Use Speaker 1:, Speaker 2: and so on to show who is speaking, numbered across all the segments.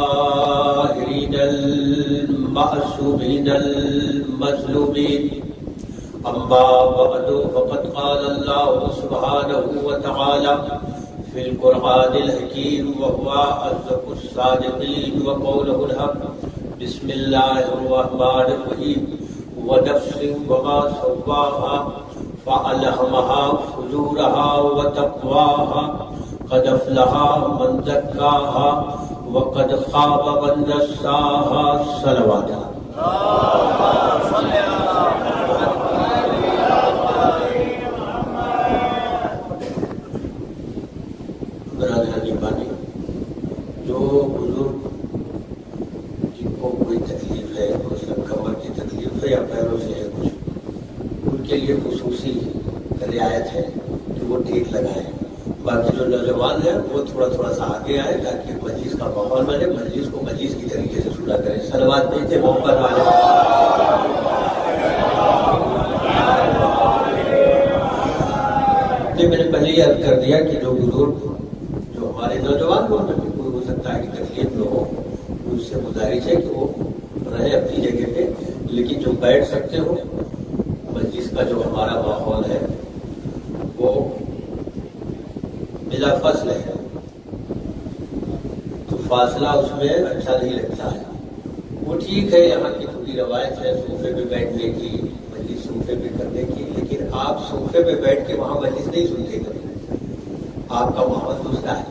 Speaker 1: الطاهرين المعصومين للمظلومين أما بعد فقد قال الله سبحانه وتعالى في القرآن الحكيم وهو أصدق الصادقين وقوله الحق بسم الله الرحمن الرحيم ونفس وما سواها فألهمها فجورها وتقواها قد أفلح من زكاها وقد خاب من دساها صلوات جو بزرگ جن کو کوئی تکلیف ہے، مثلا کمر کی تکلیف ہے یا پیروں سے ہے کچھ، ان کے لیے خصوصی رعایت ہے کہ وہ ٹھیک لگائیں. باقی جو نوجوان ہیں وہ تھوڑا تھوڑا سا آگے آئے تاکہ مجلس کا ماحول بنے، مجلس کو مجلس کی طریقے سے سنا کریں. صلوات بھیجتے محبت والے. میں نے پہلے یہ عرض کر دیا کہ جو بزرگ جو ہمارے نوجوان لوگ میں بھی کوئی ہو سکتا ہے کہ تکلیف نہ ہو، ان سے گزارش ہے کہ وہ رہے اپنی جگہ پہ، لیکن جو بیٹھ سکتے ہو، مجلس کا جو ہمارا ماحول ہے وہ بلا فصل ہے، تو فاصلہ اس میں اچھا نہیں لگتا ہے. وہ ٹھیک ہے، یہاں کی تھوڑی روایت ہے صوفے پہ بیٹھنے کی، مجلس صوفے پہ کرنے کی، لیکن آپ صوفے پہ بیٹھ کے وہاں مجلس نہیں سنتے کبھی. آپ کا ماحول دوسرا ہے.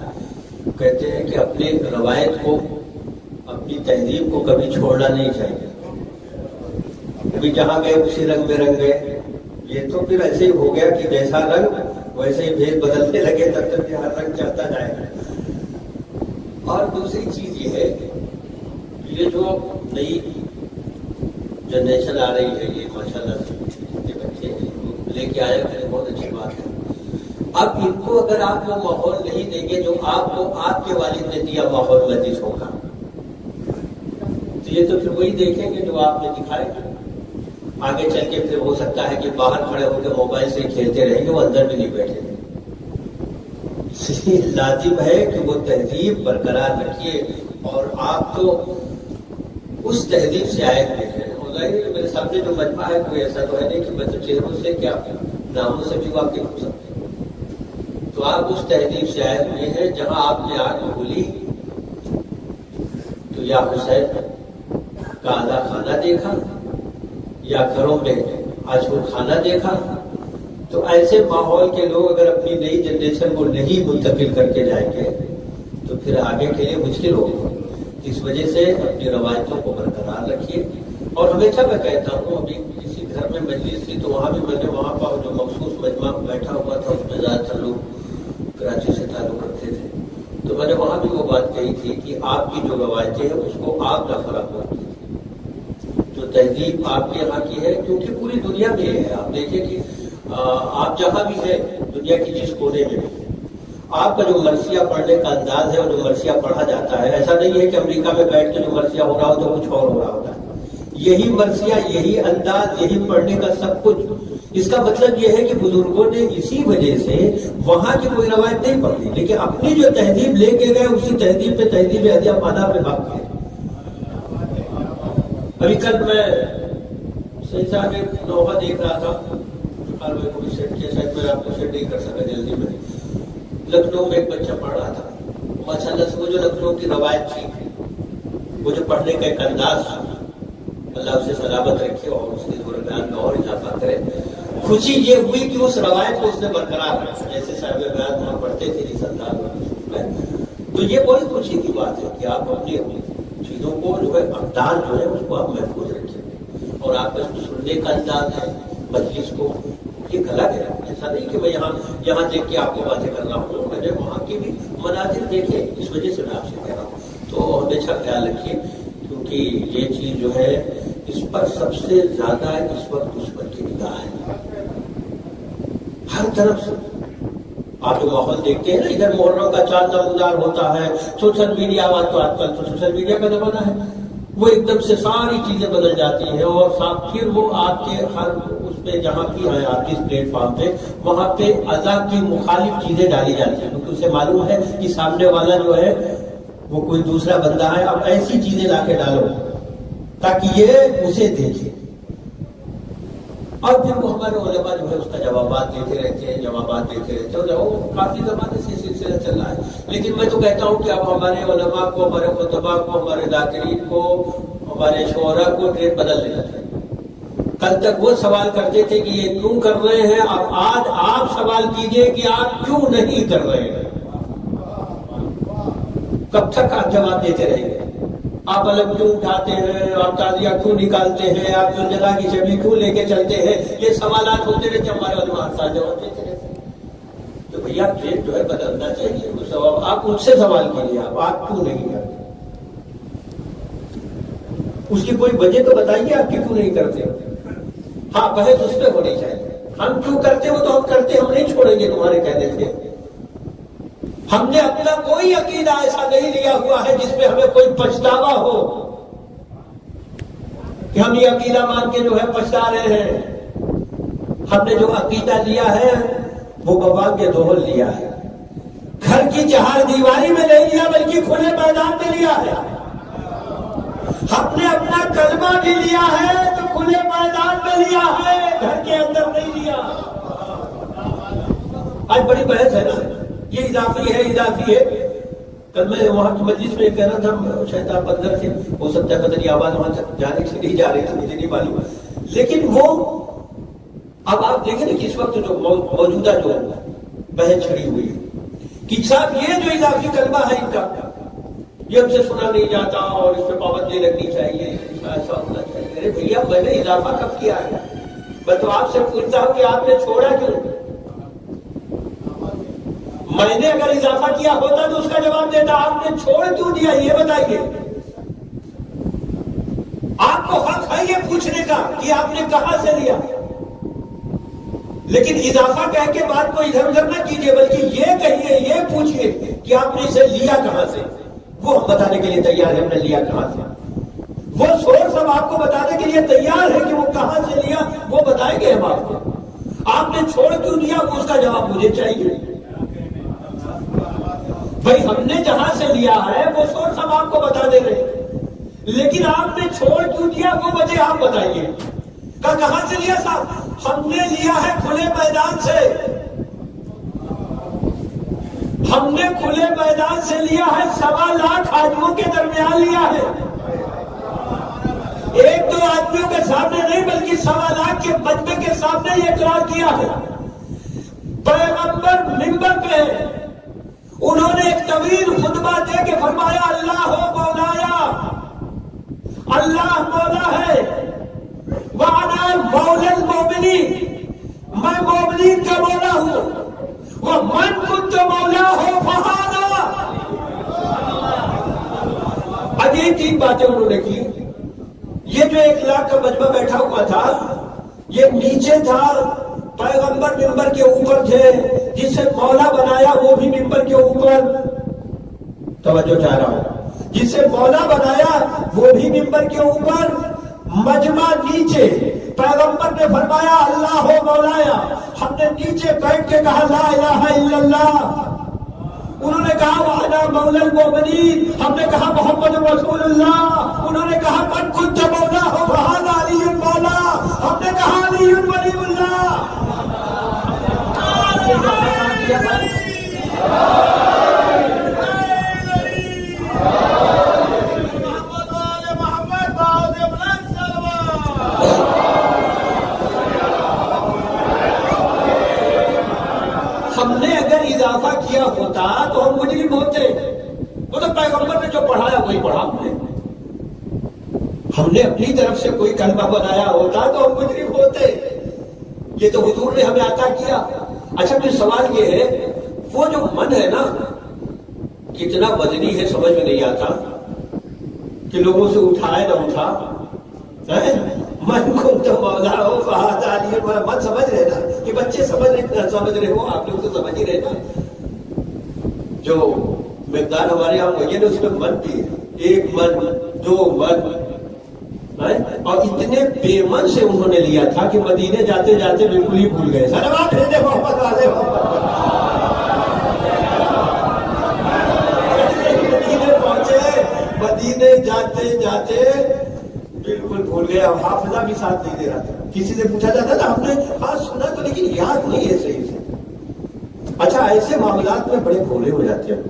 Speaker 1: کہتے ہیں کہ اپنی روایت کو، اپنی تہذیب کو کبھی چھوڑنا نہیں چاہیے. کبھی جہاں گئے اسی رنگ میں رنگ گئے، یہ تو پھر ایسے ہی ہو گیا کہ جیسا رنگ ویسے ہی بھید بدلنے لگے، تب تک ہر رنگ چلتا جائے گا. اور دوسری چیز یہ ہے کہ یہ جو نئی جنریشن آ رہی ہے، یہ ماشاءاللہ سے بچے لے کے آئے ہیں، بہت اچھی بات ہے. اب ان کو اگر آپ وہ ماحول نہیں دیں گے جو آپ کو آپ کے والد نے دیا ماحول مجلس ہوگا، تو یہ تو پھر وہی دیکھیں گے جو آپ نے دکھائے. آگے چل کے پھر ہو سکتا ہے کہ باہر کھڑے ہو کے موبائل سے کھیلتے رہیں گے، وہ اندر بھی نہیں بیٹھے گے. اس لیے لازم ہے کہ وہ تہذیب برقرار رکھیے. اور آپ تو اس تہذیب سے آئے ہوئے ہیں. میرے سامنے جو مجمع ہے کوئی ایسا تو ہے نہیں کہ میں تو چہروں سے کیا ناموں سے بھی واقف ہو سکتے ہیں. تو آپ اس تہذیب سے آئے ہوئے ہیں جہاں آپ نے آنکھ کھولی تو یا حسین کا آدھا کھانا دیکھا یا گھروں میں آجور کھانا دیکھا. تو ایسے ماحول کے لوگ اگر اپنی نئی جنریشن کو نہیں منتقل کر کے جائیں گے تو پھر آگے کے لیے مشکل ہوگی. اس وجہ سے اپنی روایتوں کو برقرار رکھیے. اور ہمیشہ میں کہتا ہوں، ابھی کسی گھر میں مجلس تھی تو وہاں بھی میں نے وہاں پر جو مخصوص مجمع بیٹھا ہوا تھا اس میں زیادہ تر لوگ کراچی سے تعلق رکھتے تھے، تو میں نے وہاں بھی وہ بات کہی تھی کہ آپ کی جو روایتیں ہیں اس کو آپ نہ خراب کرتی تھی. جو تہذیب آپ کے یہاں کی ہے، کیونکہ پوری دنیا میں ہے. آپ دیکھیں کہ آپ جہاں بھی ہے دنیا کی جس کونے میں بھی، آپ کا جو مرثیہ پڑھنے کا انداز ہے اور جو مرثیہ پڑھا جاتا ہے، ایسا نہیں ہے کہ امریکہ میں بیٹھ کے جو مرثیہ ہو رہا ہو تو کچھ اور ہو رہا ہوتا ہے. یہی مرثیہ، یہی انداز، یہی پڑھنے کا سب کچھ. اس کا مطلب یہ ہے کہ بزرگوں نے اسی وجہ سے وہاں کی کوئی روایت نہیں پڑھی، لیکن اپنی جو تہذیب لے کے گئے اسی تہذیب پہ، تہذیب ادیہ پانا پہ بھاگ گئے. ابھی کل میں صحیح صاحب ایک نوحہ دیکھ رہا تھا، میں کو بھی سیٹ کیا، شاید میں آپ کو سیٹ نہیں کر سکا جلدی میں. لکھنؤ میں ایک بچہ پڑھ رہا تھا، ماشاءاللہ سے وہ جو لکھنؤ کی روایت تھی، وہ جو پڑھنے کا ایک انداز تھا، اللہ اسے سلامت رکھے اور اس کے درمیان میں اور اضافہ کرے. خوشی یہ ہوئی کہ اس روایت کو اس نے برقرار رکھا، جیسے صاحب بیان وہاں پڑھتے تھے اس انداز میں. تو یہ بڑی خوشی کی بات ہے کہ آپ اپنی چیزوں کو جو ہے، اقدار جو ہے اس کو آپ محفوظ رکھیں. اور آپ کا سننے کا انداز ہے مجلس کو، یہ گلا گیا. ایسا نہیں کہ میں یہاں دیکھ کے آپ کو باتیں کر رہا ہوں، میں نے وہاں کے بھی مناظر دیکھے، اس وجہ سے میں آپ سے کہہ رہا ہوں. تو ہمیشہ خیال رکھیے، کیونکہ یہ چیز جو ہے اس پر سب سے زیادہ اس وقت دشمن کی نگاہ ہے ہر طرف سے. آپ جو ماحول دیکھتے ہیں نا، ادھر محرم کا چاند نمودار ہوتا ہے، سوشل میڈیا، تو آج کل تو سوشل میڈیا کا زمانہ ہے، وہ ایک دم سے ساری چیزیں بدل جاتی ہیں. اور پھر وہ آپ کے ہر اس پہ جہاں بھی ہیں آپ اس پلیٹ فارم پہ، وہاں پہ ازاں کی مخالف چیزیں ڈالی جاتی ہیں، کیونکہ اسے معلوم ہے کہ سامنے والا جو ہے وہ کوئی دوسرا بندہ ہے. اب ایسی چیزیں لا کے ڈالو تاکہ یہ اسے دیکھے. اور پھر وہ ہمارے علماء جو ہے اس کا جوابات دیتے رہتے ہیں اور وہ کافی زمانے سے سلسلہ چل رہا ہے. لیکن میں تو کہتا ہوں کہ اب ہمارے علماء کو، ہمارے خطباء کو، ہمارے ذاکرین کو، ہمارے شعراء کو ٹرینڈ بدل دینا چاہیے. کل تک وہ سوال کرتے تھے کہ یہ کیوں کر رہے ہیں، اب آج آپ سوال کیجئے کہ آپ کیوں نہیں کر رہے ہیں. کب تک آپ جواب دیتے رہیں گے؟ آپ علم کیوں اٹھاتے ہیں، آپ تعزیہ کیوں نکالتے ہیں، آپ زلزلہ کی شبی کیوں لے کے چلتے ہیں؟ یہ سوالات ہوتے رہتے، ہمارے علماء ہر سال جواب دیتے رہتے ہیں. تو بھیا ٹرینڈ جو ہے بدلنا چاہیے. آپ ان سے سوال کیجیے، آپ کیوں نہیں کرتے؟ اس کی کوئی وجہ تو بتائیے آپ کی کیوں نہیں کرتے. ہاں بحث اس پہ ہونی چاہیے. ہم کیوں کرتے ہو تو ہم کرتے، ہم نہیں چھوڑیں گے تمہارے کہنے سے. ہم نے اپنا کوئی عقیدہ ایسا نہیں لیا ہوا ہے جس پہ ہمیں کوئی پچھتاوا ہو کہ ہم یہ عقیدہ مان کے جو ہے پچھتا رہے ہیں. ہم نے جو عقیدہ لیا ہے وہ بابا کے دوہل لیا ہے. گھر کی چہار دیواری میں نہیں لیا بلکہ کھلے میدان میں لیا ہے. ہم نے اپنا کلمہ بھی لیا ہے تو کھلے میدان میں لیا ہے، گھر کے اندر نہیں لیا. آج بڑی بحث ہے نا، یہ اضافی ہے. کل میں وہاں کی مجلس میں کہہ رہا تھا، شاید آپ اندر سے ہو سکتا ہے پتہ نہیں آواز وہاں تک جانے سے نہیں جا رہی تھی، مجھے نہیں معلوم. لیکن وہ اب آپ دیکھیں نا کہ اس وقت جو موجودہ جو بحث چھڑی ہوئی ہے کہ صاحب یہ جو اضافی کلمہ ہے ان کا، یہ ہم سے سنا نہیں جاتا اور اس پہ پابندی لگنی چاہیے، ایسا ہونا چاہیے. ارے بھیا میں نے اضافہ کب کیا ہے؟ میں تو آپ سے پوچھتا ہوں کہ آپ نے چھوڑا کیوں؟ میں نے اگر اضافہ کیا ہوتا تو اس کا جواب دیتا. آپ نے چھوڑ کیوں دیا یہ بتائیے. آپ کو حق ہے یہ پوچھنے کا کہ آپ نے کہاں سے لیا، لیکن اضافہ کہہ کے بات کو ادھر ادھر نہ کیجیے، بلکہ یہ کہیے، یہ پوچھیے کہ آپ نے اسے لیا کہاں سے. وہ ہم بتانے کے لیے تیار ہے ہم نے لیا کہاں سے. وہ سورس ہم آپ کو بتانے کے لیے تیار ہے کہ وہ کہاں سے لیا، وہ بتائیں گے ہم آپ کو. آپ نے چھوڑ کیوں دیا وہ اس کا جواب مجھے چاہیے. بھائی ہم نے جہاں سے لیا ہے وہ سورس ہم آپ کو بتا دے رہے ہیں، لیکن آپ نے چھوڑ کیوں دیا وہ وجہ آپ بتائیے. کہاں سے لیا صاحب؟ ہم نے لیا ہے کھلے میدان سے. ہم نے کھلے میدان سے لیا ہے، 1.25 لاکھ آدمیوں کے درمیان لیا ہے. ایک دو آدمیوں کے سامنے نہیں بلکہ 1.25 لاکھ کے مجمع کے سامنے یہ اقرار کیا ہے. پیغمبر منبر پہ انہوں نے ایک طویل خطبہ دے کے فرمایا اللہ ہو مولایا، اللہ مولا ہے، وَأَنَا مَوْلَى الْمُؤْمِنِينَ، میں مومنین کا مولا ہوں، وَمَنْ كُنْتُ مَوْلَاهُ فَهَذَا. اب یہ 3 باتیں انہوں نے کی. یہ جو 1 لاکھ کا مجمع بیٹھا ہوا تھا یہ نیچے تھا، پیغمبر منبر کے اوپر تھے، جسے مولا بنایا وہ بھی منبر کے اوپر. توجہ چاہ رہا ہوں، جسے مولا بنایا وہ بھی منبر کے اوپر، مجمع نیچے. پیغمبر نے فرمایا اللہ ہو مولایا، ہم نے نیچے بیٹھ کے کہا لا الہ الا اللہ. انہوں نے کہا وَأَنَا مَوْلَى الْمُؤْمِنِينَ، ہم نے کہا محمد رسول اللہ. انہوں نے کہا مَنْ كُنْتَ مَوْلَاهُ فَهَذَا عَلِيٌّ مَوْلَا، ہم نے کہا عَلِيٌّ وَلِيُّ اللَّهِ. ہم نے اگر اضافہ کیا ہوتا تو ہم مجرم ہوتے. وہ تو پیغمبر نے جو پڑھایا وہی پڑھا ہم نے. ہم نے اپنی طرف سے کوئی کلمہ بنایا ہوتا تو ہم مجرم ہوتے. یہ تو حضور نے ہمیں عطا کیا. اچھا پھر سوال یہ ہے وہ جو من ہے نا کتنا وزنی ہے سمجھ میں نہیں آتا کہ لوگوں سے اٹھائے نہ اٹھا. من کو تو مولا ہو فہذا علی، من سمجھ رہے نا، یہ بچے سمجھ رہے ہو، آپ لوگ تو سمجھ ہی رہے نا. جو مقدار ہمارے یہاں ہوئی ہے نا اس میں من بھی ہے، 1 من 2 من، اور اتنے بے من سے انہوں نے لیا تھا کہ مدینے جاتے جاتے بالکل ہی بھول گئے. سلامات بھیجے محمد والے مدینے پہنچے، مدینے جاتے جاتے بالکل
Speaker 2: بھول گیا، حافظہ بھی ساتھ نہیں دے رہا تھا. کسی سے پوچھا جاتا تھا ہم نے ہاں سنا تو لیکن یاد نہیں ہے صحیح سے. اچھا ایسے معاملات میں بڑے بھولے ہو جاتے ہیں،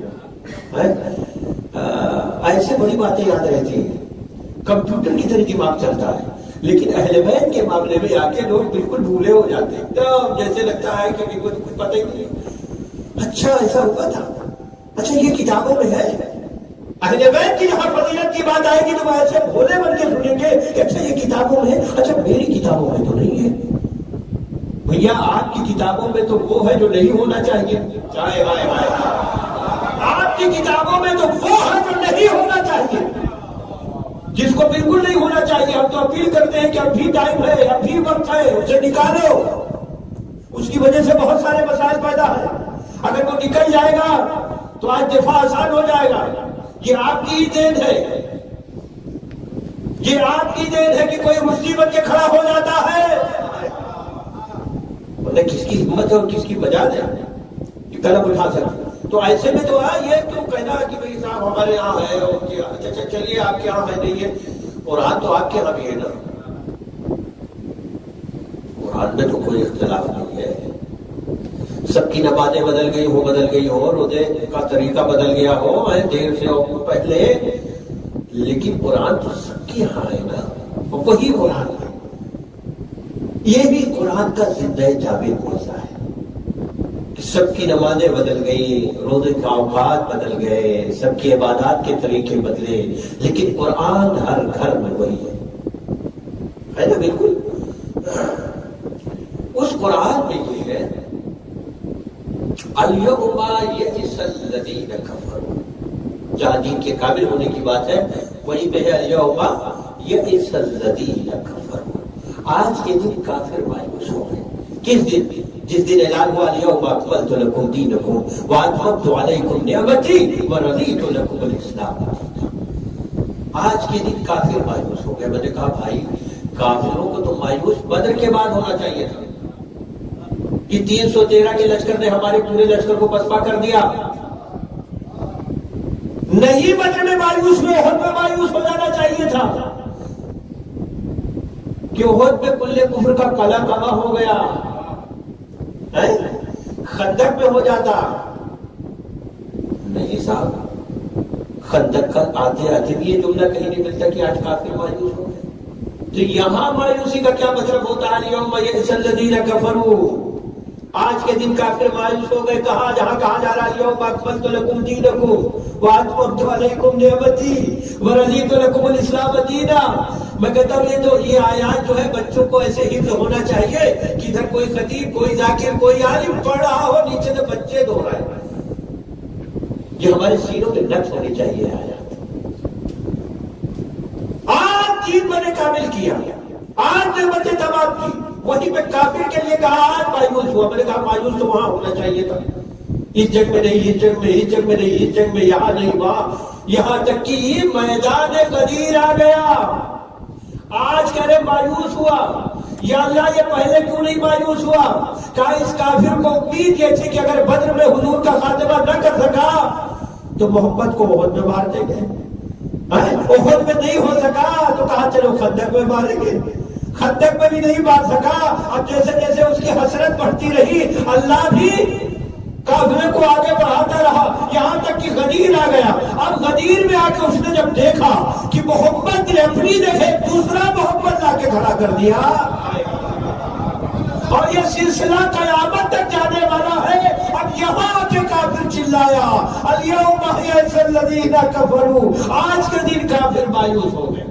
Speaker 2: ایسے بڑی باتیں یاد رہتی ہیں، کمپیوٹر کی طرح دماغ چلتا ہے. لیکن اہل بیت کے معاملے میں آ کے لوگ بالکل بھولے ہو جاتے ہیں، جیسے لگتا ہے کہ کچھ پتہ ہی نہیں. اچھا ایسا ہوا تھا، اچھا یہ کتابوں میں ہے. اہل بیت کی جہاں فضیلت کی بات آئے گی تو وہ ایسے بھولے بن کے سنیں گے کہ اچھا یہ کتابوں میں ہے، اچھا میری کتابوں میں تو نہیں ہے. بھیا آپ کی کتابوں میں تو وہ ہے جو نہیں ہونا چاہیے. چاہے آپ کی کتابوں میں تو وہ ہے جو نہیں ہونا چاہیے، جس کو بالکل نہیں ہونا چاہیے. ہم تو اپیل کرتے ہیں کہ اب بھی ٹائم ہے، اب بھی وقت ہے، اسے نکالو. اس کی وجہ سے بہت سارے مسائل پیدا ہیں. اگر وہ نکل جائے گا تو آج دفاع آسان ہو جائے گا. یہ آپ کی دین ہے، یہ آپ کی دین ہے کہ کوئی مصیبت کے کھڑا ہو جاتا ہے. کس کی ہمت ہے اور کس کی بجا ہے کہ قلم اٹھا سکتے. تو ایسے میں تو یہ کیوں کہنا کہ بھائی صاحب ہمارے یہاں ہے اور اچھا چلیے آپ کے یہاں ہے نہیں ہے. قرآن تو آپ کے یہاں بھی ہے نا، قرآن میں تو کوئی اختلاف نہیں ہے. سب کی نمازیں بدل گئی ہو روزے کا طریقہ بدل گیا ہو دیر سے پہلے، لیکن قرآن تو سب کے یہاں ہے نا، وہی قرآن ہے. یہ بھی قرآن کا زندہ جاوید حصہ ہے. سب کی نمازیں بدل گئی، روزے کا اوقات بدل گئے، سب کی عبادات کے طریقے بدلے، لیکن قرآن ہر گھر میں وہی ہے نا. بالکل اس قرآن میں یہ ہے الیوم یئس الذین کفروا، جہاں دین کے قابل ہونے کی بات ہے وہیں پہ ہے الیوم یئس الذین کفروا. آج کے دن کافر مایوس ہو گئے. کس دن؟ جس دن اعلان ہوا الیوم اکملت لکم دینکم واتممت علیکم نعمتی ورضیت لکم الاسلام دینا. آج کے دن کافر مایوس ہو گئے. میں نے کہا بھائی کافروں کو تو مایوس بدر کے بعد ہونا چاہیے تھا کہ 313 کے لشکر نے ہمارے پورے لشکر کو پسپا کر دیا. نہیں بدر میں مایوس ہوئے، احد میں مایوس ہو جانا چاہیے تھا کہ احد میں کل کفر کا کلا کما ہو گیا. خندق میں ہو جاتا نہیں صاحب. خندق کا آتے بھی یہ جملہ کہیں نہیں ملتا کہ آج کافر مایوس ہو گئے. تو یہاں مایوسی کا کیا مطلب ہوتا ہے الیوم یئس الذین کفروا؟ آج کے دن کافر مایوس ہو گئے. کہاں؟ جہاں کہا جا رہا ہے الیوم اکملت لکم دینکم واتممت علیکم نعمتی ورضیت لکم الاسلام دینا. میں کہتا ہوں یہ آیات جو ہے بچوں کو ایسے حفظ ہونا چاہیے کہ ادھر کوئی خطیب، کوئی ذاکر، کوئی عالم پڑھ رہا ہو، نیچے سے بچے دہرائے. یہ ہمارے سینوں میں نقش ہونی چاہیے آیات. آج دین میں نے کامل کیا، آج نعمتیں تمام کی، وہیں پہ کافر کے لیے کہا آج مایوس ہوا. میں نے کہا مایوس تو وہاں ہونا چاہیے تھا. اس جنگ میں نہیں، اس جنگ میں، اس جنگ میں نہیں، اس جنگ میں، یہاں نہیں، وہاں. یہاں تک کہ میدان غدیر آ گیا. آج کہہ رہے مایوس ہوا. یا اللہ یہ پہلے کیوں نہیں مایوس ہوا؟ کہا اس کافر کو امید یہ تھی کہ اگر بدر میں حضور کا خاتمہ نہ کر سکا تو محمد کو احد میں مار دیں گے. احد میں نہیں ہو سکا تو کہا چلو خندق میں ماریں گے. خندق میں بھی نہیں مار سکا. اب جیسے جیسے اس کی حسرت بڑھتی رہی اللہ بھی کافرے کو آگے بڑھاتا رہا یہاں تک کہ غدیر آ گیا. اب غدیر میں آ کے اس نے جب دیکھا کہ محمد نے اپنی جگہ دوسرا محمد لا کے کھڑا کر دیا اور یہ سلسلہ قیامت تک جانے والا ہے. اب یہاں آ کے کافر چلایا الیوم یئس الذین کفروا. آج کے دن کافر مایوس ہو گئے.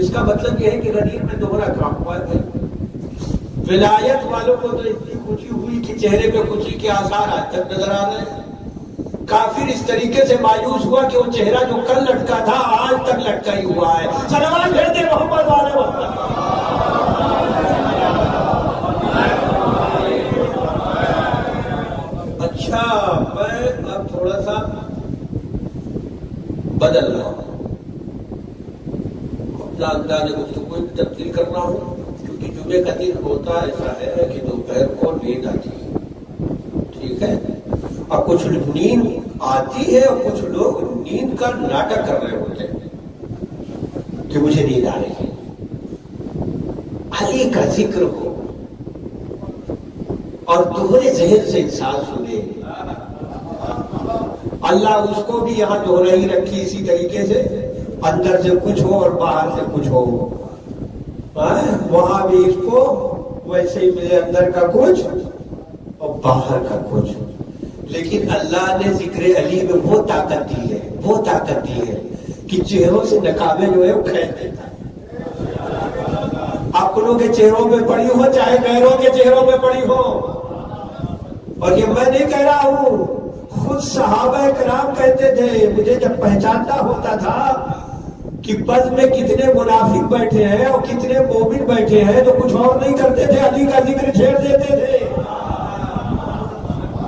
Speaker 2: اس کا مطلب یہ ہے کہ غدیر میں دوہرا کام ہوا ہے. ولایت والوں کو تو اتنی خوشی ہوئی کہ چہرے پہ خوشی کے آثار آج تک نظر آ رہے ہیں. کافر اس طریقے سے مایوس ہوا کہ وہ چہرہ جو کل لٹکا تھا آج تک لٹکا ہی ہوا ہے. صلوات بھیجتے محمد والے وقت. اچھا میں اب تھوڑا سا بدل رہا ہوں، اپنا انداز گفتگو تبدیل کر رہا ہوں، کیونکہ جمعے کا دن ہوتا ایسا ہے کہ دوپہر کو نیند آتی ہے. ٹھیک ہے، اور کچھ نیند آتی ہے اور کچھ لوگ نیند کا ناٹک کر رہے ہوتے ہیں. کہ مجھے نیند آ رہی ہے، علی کا ذکر ہو اور دوہرے ذہن سے انسان سنے، اللہ اس کو بھی یہاں دوہرائی رکھی اسی طریقے سے، اندر سے کچھ ہو اور باہر سے کچھ ہو، وہاں بھی اس کو ویسے ہی ملے، اندر کا کچھ اور باہر کا کچھ۔ لیکن اللہ نے ذکر علی میں وہ طاقت دی ہے، وہ طاقت دی ہے کہ چہروں سے نقابیں جو ہے وہ کھینچ دیتا ہے۔ اپنوں کے چہروں میں پڑی ہو چاہے غیروں کے چہروں میں پڑی ہو، اور یہ میں نہیں کہہ رہا ہوں، خود صحابہ کرام کہتے تھے، مجھے جب پہچاننا ہوتا تھا کہ بس میں کتنے منافق بیٹھے ہیں اور کتنے مومن بیٹھے ہیں، تو کچھ اور نہیں کرتے تھے، علی کا ذکر چھیڑ دیتے تھے۔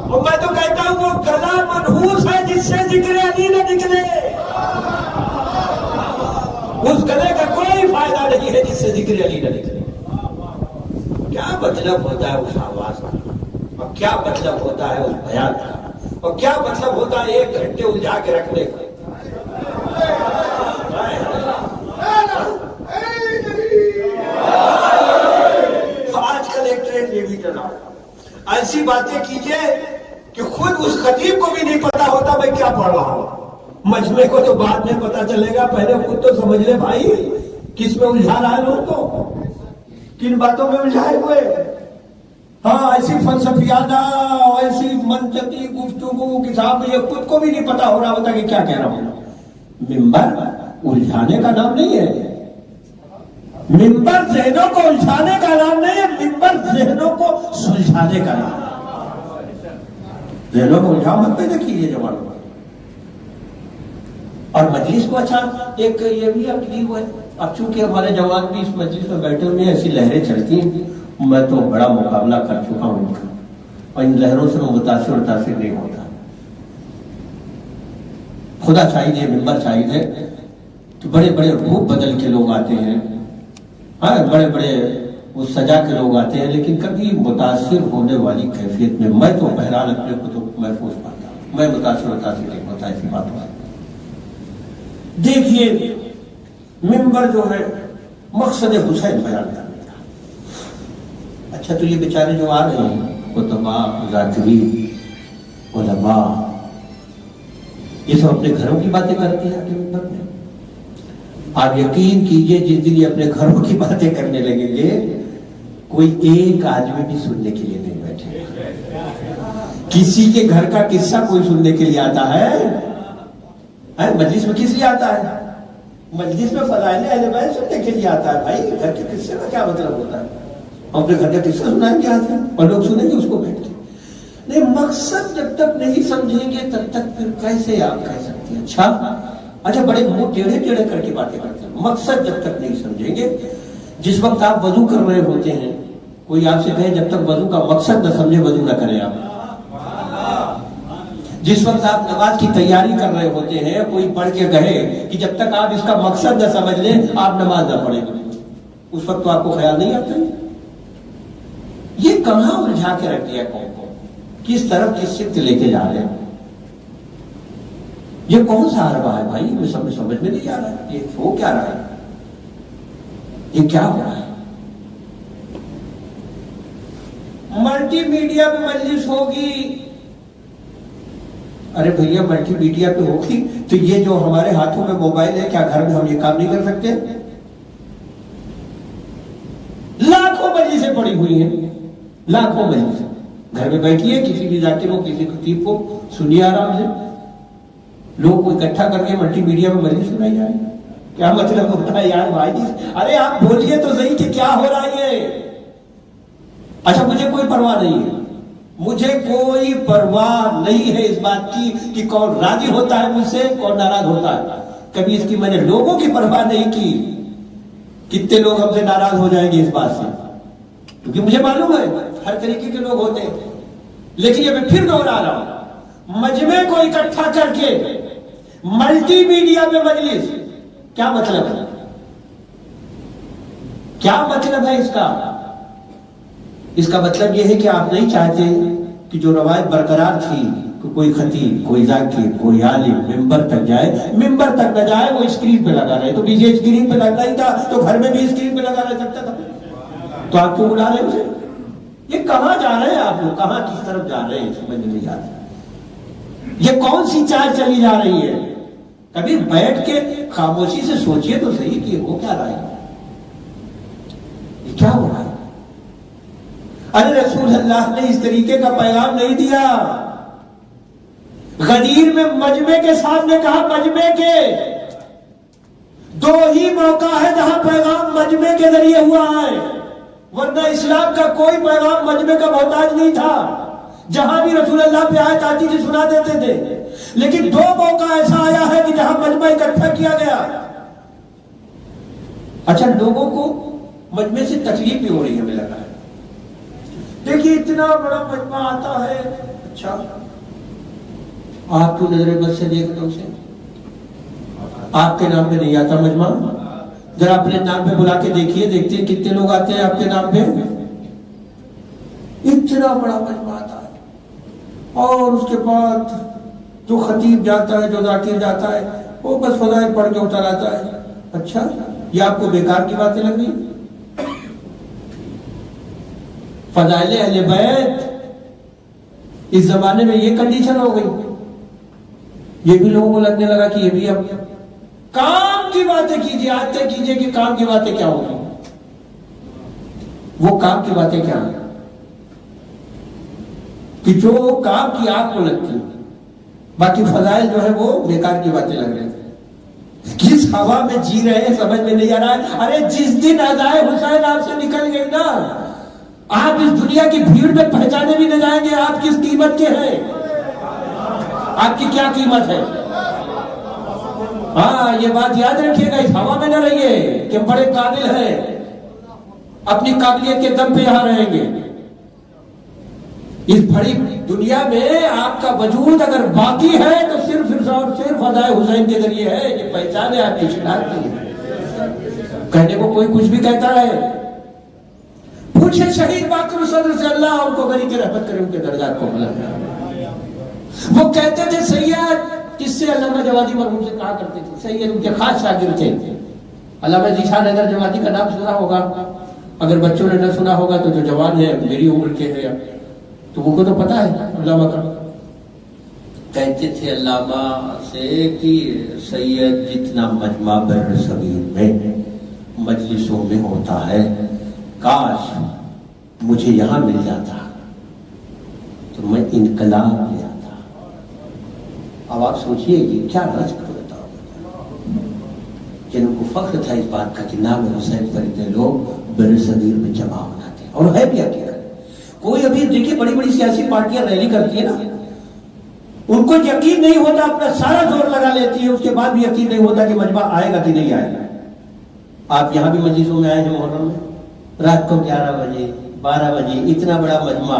Speaker 2: اور میں تو کہتا ہوں وہ گلا منحوس ہے جس سے ذکر علی نہ نکلے، اس گلے کا کوئی فائدہ نہیں ہے جس سے ذکر علی نہ نکلے۔ کیا مطلب ہوتا ہے اس آواز کا، اور کیا مطلب ہوتا ہے اس بیان کا، اور کیا مطلب ہوتا ہے 1 گھنٹے الجھا کے رکھنے کا۔ آج کل ایک ٹرینڈ یہ بھی چلا، ایسی باتیں کیجئے کہ خود اس خطیب کو بھی نہیں پتا ہوتا میں کیا پڑھ رہا ہوں، مجمع کو تو بعد میں پتا چلے گا، پہلے خود تو سمجھ لے بھائی کس میں الجھا رہا ہے لوگوں کو، کن باتوں میں الجھائے ہوئے۔ ہاں ایسی فلسفیانہ ایسی منطقی گفتگو کہ صاحب یہ خود کو بھی نہیں پتا ہو رہا ہوتا کہ کیا کہہ رہا ہوں۔ منبر الجھانے کا نام نہیں ہے، منبر ذہنوں کو الجھانے کا نام نہیں ہے، منبر ذہنوں کو سلجھانے کا نام ہے۔ ذہنوں کو الجھا مت پیدا کیجیے جوانوں، اور مجلس کو اچھا ایک یہ بھی اب نہیں ہوا ہے، اب چونکہ ہمارے جوان بھی اس مجلس میں بیٹھے ہوئے ہیں، ایسی لہریں چلتی ہیں، میں تو بڑا مقابلہ کر چکا ہوں ان کا، اور ان لہروں سے میں متاثر نہیں ہوتا۔ خدا شاہد ہے، منبر شاہد ہے کہ بڑے بڑے روپ بدل کے لوگ آتے ہیں، بڑے بڑے وہ سجا کے لوگ آتے ہیں، لیکن کبھی متاثر ہونے والی کیفیت میں تو بہرحال اپنے کو تو محفوظ پاتا ہوں، میں متاثر نہیں ہوتا ایسی باتوں سے۔ دیکھیے منبر جو ہے مقصد حسین بیان کرنے کا۔ اچھا تو یہ بیچارے جو آ رہے ہیں خطباء، ذاکرین، علماء، یہ سب اپنے گھروں کی باتیں کرتے ہیں اپنے منبر میں۔ آپ یقین کیجئے جس دن یہ اپنے گھروں کی باتیں کرنے لگیں گے، کوئی ایک آدمی بھی سننے کے لیے نہیں بیٹھے گا۔ کسی کے گھر کا قصہ کوئی سننے کے لیے آتا ہے؟ مجلس میں کس لیے آتا ہے؟ مجلس میں فضائل اہل بیت سننے کے لیے آتا ہے۔ بھائی گھر کے قصے کا کیا مطلب ہوتا ہے؟ ہم اپنے گھر کا قصہ سنائیں گے آتے ہیں اور لوگ سنیں گے اس کو بیٹھ کے؟ نہیں، مقصد جب تک نہیں سمجھیں گے تب تک پھر کیسے آپ کہہ سکتے ہیں اچھا بڑے منہ ٹیڑھے کر کے باتیں کرتے ہیں۔ مقصد جب تک نہیں سمجھیں گے، جس وقت آپ وضو کر رہے ہوتے ہیں، کوئی آپ سے کہے جب تک وضو کا مقصد نہ سمجھے وضو نہ کریں آپ۔ جس وقت آپ نماز کی تیاری کر رہے ہوتے ہیں، کوئی پڑھ کے کہے کہ جب تک آپ اس کا مقصد نہ سمجھ لیں آپ نماز نہ پڑھیں، اس وقت تو آپ کو خیال نہیں آتا۔ یہ کہاں الجھا کے رکھ دیا قوم کو، کس طرف کس سمت لے کے جا رہے ہیں؟ یہ کون سا حربہ ہے بھائی؟ میں سمجھ میں نہیں آ رہا ہے یہ ہو کیا رہا ہے، یہ کیا ہو رہا ہے؟ ملٹی میڈیا پہ مجلس ہوگی، ارے بھیا ملٹی میڈیا پہ ہوگی تو یہ جو ہمارے ہاتھوں میں موبائل ہے، کیا گھر میں ہم یہ کام نہیں کر سکتے؟ لاکھوں مجلسیں پڑی ہوئی ہیں، لاکھوں مجلسیں، گھر میں بیٹھیے کسی بھی ذاکر کو، کسی خطیب کو سنیے آرام سے۔ لوگ کو اکٹھا کر کے ملٹی میڈیا میں مجلس سنائی جائے، کیا مطلب ہوتا ہے یار بھائی؟ ارے آپ بولیے تو صحیح کہ کیا ہو رہا ہے یہ؟ اچھا مجھے کوئی پرواہ نہیں ہے، مجھے کوئی پرواہ نہیں ہے اس بات کی کہ کون راضی ہوتا ہے مجھ سے، کون ناراض ہوتا ہے۔ کبھی اس کی میں نے لوگوں کی پرواہ نہیں کی، کتنے لوگ ہم سے ناراض ہو جائیں گے اس بات سے، کیونکہ مجھے معلوم ہے ہر طریقے کے لوگ ہوتے ہیں۔ لیکن یہ میں پھر دوہرا رہا ہوں، مجمع کو اکٹھا کر کے ملٹی میڈیا میں مجلس، کیا مطلب ہے؟ کیا مطلب ہے اس کا؟ اس کا مطلب یہ ہے کہ آپ نہیں چاہتے کہ جو روایت برقرار تھی کہ تو کوئی خطیب، کوئی ذاکر، کوئی عالم ممبر تک جائے، ممبر تک نہ جائے وہ اسکرین پہ لگا رہے، تو پیچھے اسکرین پہ لگنا ہی تھا تو گھر میں بھی اسکرین پہ لگا رہ سکتا تھا، تو آپ کیوں بلا رہے ہیں اسے؟ یہ کہاں جا رہے ہیں آپ لوگ، کہاں کس طرف جا رہے ہیں سمجھ نہیں جا رہا، یہ کون سی چال چلی جا رہی ہے؟ کبھی بیٹھ کے خاموشی سے سوچئے تو صحیح کہ وہ کیا رہا ہے، یہ کیا ہو رہا ہے؟ ارے رسول اللہ نے اس طریقے کا پیغام نہیں دیا۔ غدیر میں مجمع کے سامنے کہا مجمع کے دو ہی موقع ہے جہاں پیغام مجمع کے ذریعے ہوا ہے، ورنہ اسلام کا کوئی پیغام مجمع کا محتاج نہیں تھا، جہاں بھی رسول اللہ پہ آیت آتی تھی سنا دیتے تھے، لیکن دو موقع ایسا آیا ہے کہ جہاں مجمع اکٹھا کیا گیا۔ اچھا لوگوں کو مجمع سے تکلیف بھی ہو رہی ہے، ہمیں لگا ہے دیکھیے اتنا بڑا مجمع آتا ہے، اچھا آپ کو نظر بد سے دیکھ لو اسے، آپ کے نام پہ نہیں آتا مجمع، ذرا اپنے نام پہ بلا کے دیکھیے، دیکھتے ہیں کتنے لوگ آتے ہیں آپ کے نام پہ، اتنا بڑا مجمع آتا ہے، اور اس کے بعد جو خطیب جاتا ہے، جو ذاکر جاتا ہے، وہ بس فضائل پڑھ کے اتر آتا ہے۔ اچھا یہ آپ کو بیکار کی باتیں لگ رہی؟ فضائل اہل بیت اس زمانے میں یہ کنڈیشن ہو گئی، یہ بھی لوگوں کو لگنے لگا کہ یہ بھی اب کام کی باتیں کیجیے، آج طے کیجیے کہ کام کی باتیں کیا ہوگی، وہ کام کی باتیں کیا ہیں کہ جو کام کی آپ کو لگتی ہے، باقی فضائل جو ہے وہ بیکار کی باتیں لگ رہے ہیں۔ کس ہوا میں جی رہے ہیں سمجھ میں نہیں آ رہا ہے۔ ارے جس دن ادائے حسین آپ سے نکل گئی نا، آپ اس دنیا کی بھیڑ میں پہچانے بھی نہ جائیں گے آپ کس قیمت کے ہیں، آپ کی کیا قیمت ہے۔ ہاں یہ بات یاد رکھیے گا، اس ہوا میں نہ رہیے کہ بڑے قابل ہیں، اپنی قابلیت کے دم پہ یہاں رہیں گے۔ اس بڑی دنیا میں آپ کا وجود اگر باقی ہے تو صرف اور صرف فضائے حسین کے ذریعے ہے، یہ پہچان ہے آپ کی شناخت ہے۔ کہنے کو کوئی کچھ بھی کہتا ہے، پوچھے شہید باقر صدر سے، اللہ ان کو بری کی رحمت کرے، ان کے درجات کو بلند کرے۔ وہ کہتے تھے سید، کس سے علامہ جوادی مرحوم سے کہا کرتے تھے، سید ان کے خاص شاگرد تھے۔ علامہ ذیشان حیدر جوادی کا نام سنا ہوگا، اگر بچوں نے نہ سنا ہوگا تو جو جوان ہے میری عمر کے ہیں تو ان کو تو پتا ہے علامہ کا۔ کہتے تھے علامہ سے کہ سید جتنا مجمع بر صغیر میں مجلسوں میں ہوتا ہے، کاش مجھے یہاں مل جاتا تو میں انقلاب لے آتا۔ اب آپ سوچئے یہ کیا رج کرتا ہوگا، جن کو فخر تھا اس بات کا کہ نام حسین پر اتنے لوگ بر صغیر میں جمع ہوتے ہیں، اور ہے بھی حقیقت۔ کوئی ابھی دیکھیے بڑی بڑی سیاسی پارٹیاں ریلی کرتی ہیں نا، ان کو یقین نہیں ہوتا، اپنا سارا زور لگا لیتی ہے، اس کے بعد بھی یقین نہیں ہوتا کہ مجمع آئے گا کہ نہیں آئے گا۔ آپ یہاں بھی مجلسوں میں آئے ہیں محرم میں، رات کو 11 بجے 12 بجے اتنا بڑا مجمع،